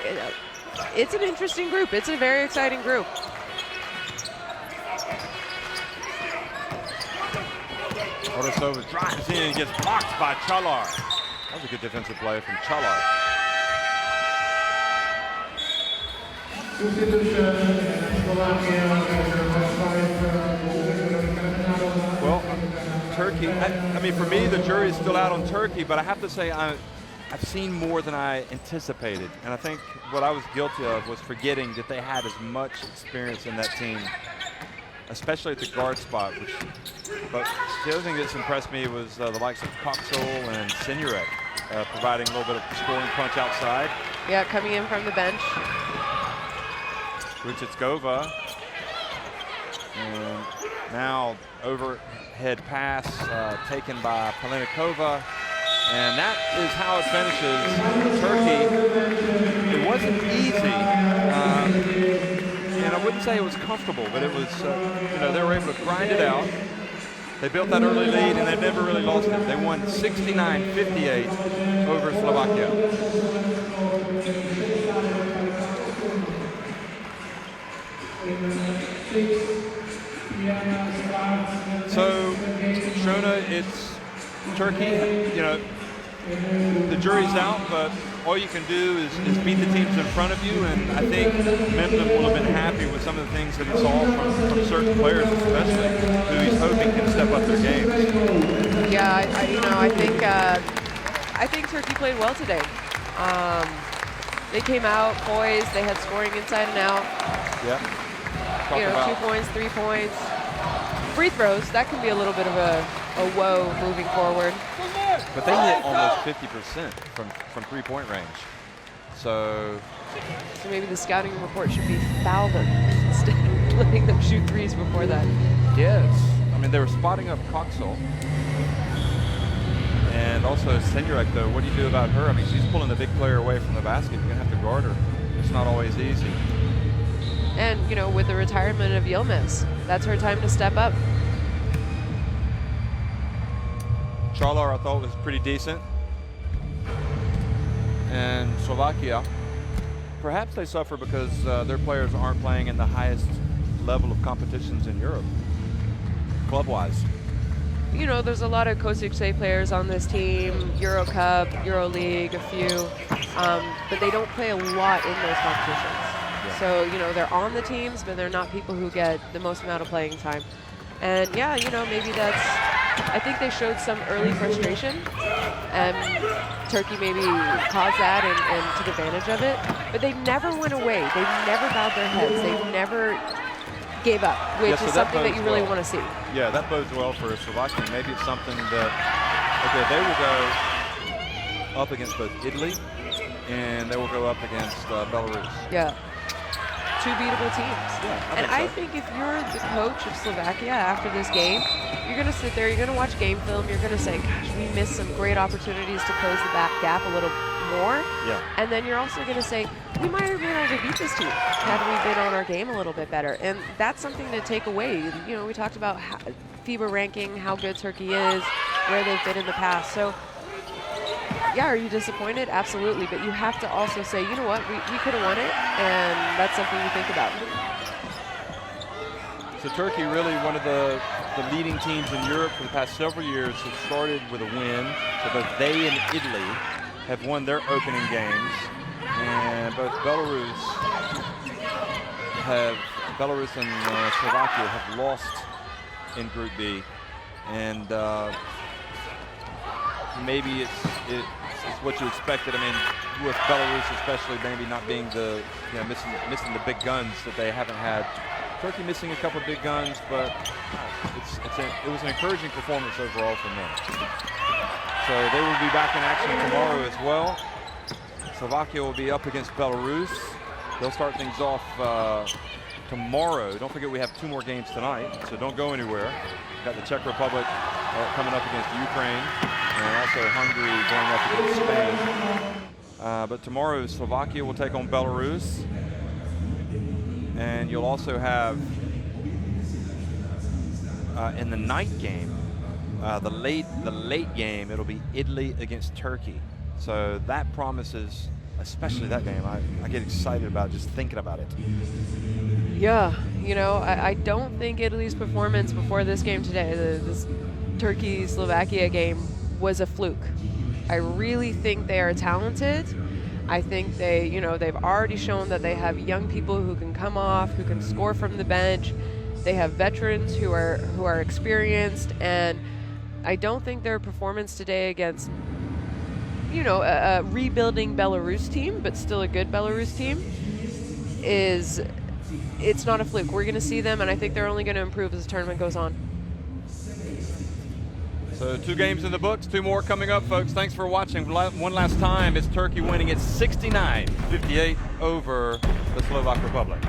it's an interesting group. It's a very exciting group. Odasova drives in and gets blocked by Chalar. That was a good defensive play from Chalar. Well, Turkey, I mean, for me, the jury is still out on Turkey, but I have to say I've seen more than I anticipated. And I think what I was guilty of was forgetting that they had as much experience in that team, especially at the guard spot. But the other thing that's impressed me was the likes of Coxel and Senurek providing a little bit of scoring punch outside. Yeah, coming in from the bench. Ruchitskova. And now overhead pass taken by Palenikova. And that is how it finishes. Turkey, it wasn't easy. And I wouldn't say it was comfortable, but it was, you know, they were able to grind it out. They built that early lead, and they never really lost it. They won 69-58 over Slovakia. So, Shona, it's Turkey. You know, the jury's out, but all you can do is beat the teams in front of you, and I think Mendham will have been happy with some of the things that he saw from certain players, especially, who he's hoping can step up their games. Yeah, I think Turkey played well today. They came out poised. They had scoring inside and out. Yeah. You know, 2 points, 3 points. Free throws, that can be a little bit of a woe moving forward. But they hit almost 50% from three-point range. So maybe the scouting report should be foul them instead of letting them shoot threes before that. yes, I mean, they were spotting up Coxel. And also Senurek, though, what do you do about her? I mean, she's pulling the big player away from the basket. You're going to have to guard her. It's not always easy. And, you know, with the retirement of Yilmaz, that's her time to step up. Chalar, I thought, was pretty decent. And Slovakia, perhaps they suffer because their players aren't playing in the highest level of competitions in Europe, club-wise. You know, there's a lot of Kosice players on this team, Euro Cup, Euro League, a few, but they don't play a lot in those competitions. Yeah. So, you know, they're on the teams, but they're not people who get the most amount of playing time. And yeah, you know, maybe that's, I think they showed some early frustration, and Turkey maybe caused that and took advantage of it, but they never went away. They never bowed their heads. They never gave up, which so is something that you really want to see. Yeah, that bodes well for Slovakia. Maybe it's something that, okay, they will go up against both Italy and they will go up against Belarus. Yeah. 2 beatable teams. Yeah, I think if you're the coach of Slovakia after this game, you're going to sit there, you're going to watch game film, you're going to say, gosh, we missed some great opportunities to close the back gap a little more. Yeah. And then you're also going to say, we might have been able to beat this team had we been on our game a little bit better. And that's something to take away. You know, we talked about FIBA ranking, how good Turkey is, where they've been in the past. So, yeah, are you disappointed? Absolutely. But you have to also say, you know what, we could have won it, and that's something you think about. So Turkey, really one of the leading teams in Europe for the past several years, has started with a win. So both they and Italy have won their opening games, and both Belarus and Slovakia have lost in Group B, and maybe it's what you expected. I mean, with Belarus especially, maybe not being missing the big guns that they haven't had. Turkey missing a couple of big guns, but it was an encouraging performance overall from them. So they will be back in action tomorrow as well. Slovakia will be up against Belarus. They'll start things off tomorrow. Don't forget we have 2 more games tonight, so don't go anywhere. We've got the Czech Republic coming up against Ukraine, and also Hungary going up against Spain. But tomorrow Slovakia will take on Belarus, and you'll also have in the night game, the late game, it'll be Italy against Turkey. So that promises, especially that game, I get excited about just thinking about it. Yeah, you know, I don't think Italy's performance before this game today, this Turkey-Slovakia game, was a fluke. I really think they are talented. I think they, you know, they've already shown that they have young people who can come off, who can score from the bench. They have veterans who are experienced, and I don't think their performance today against, you know, a rebuilding Belarus team, but still a good Belarus team, it's not a fluke. We're going to see them, and I think they're only going to improve as the tournament goes on. So 2 games in the books, 2 more coming up, folks. Thanks for watching. One last time, it's Turkey winning at 69-58 over the Slovak Republic.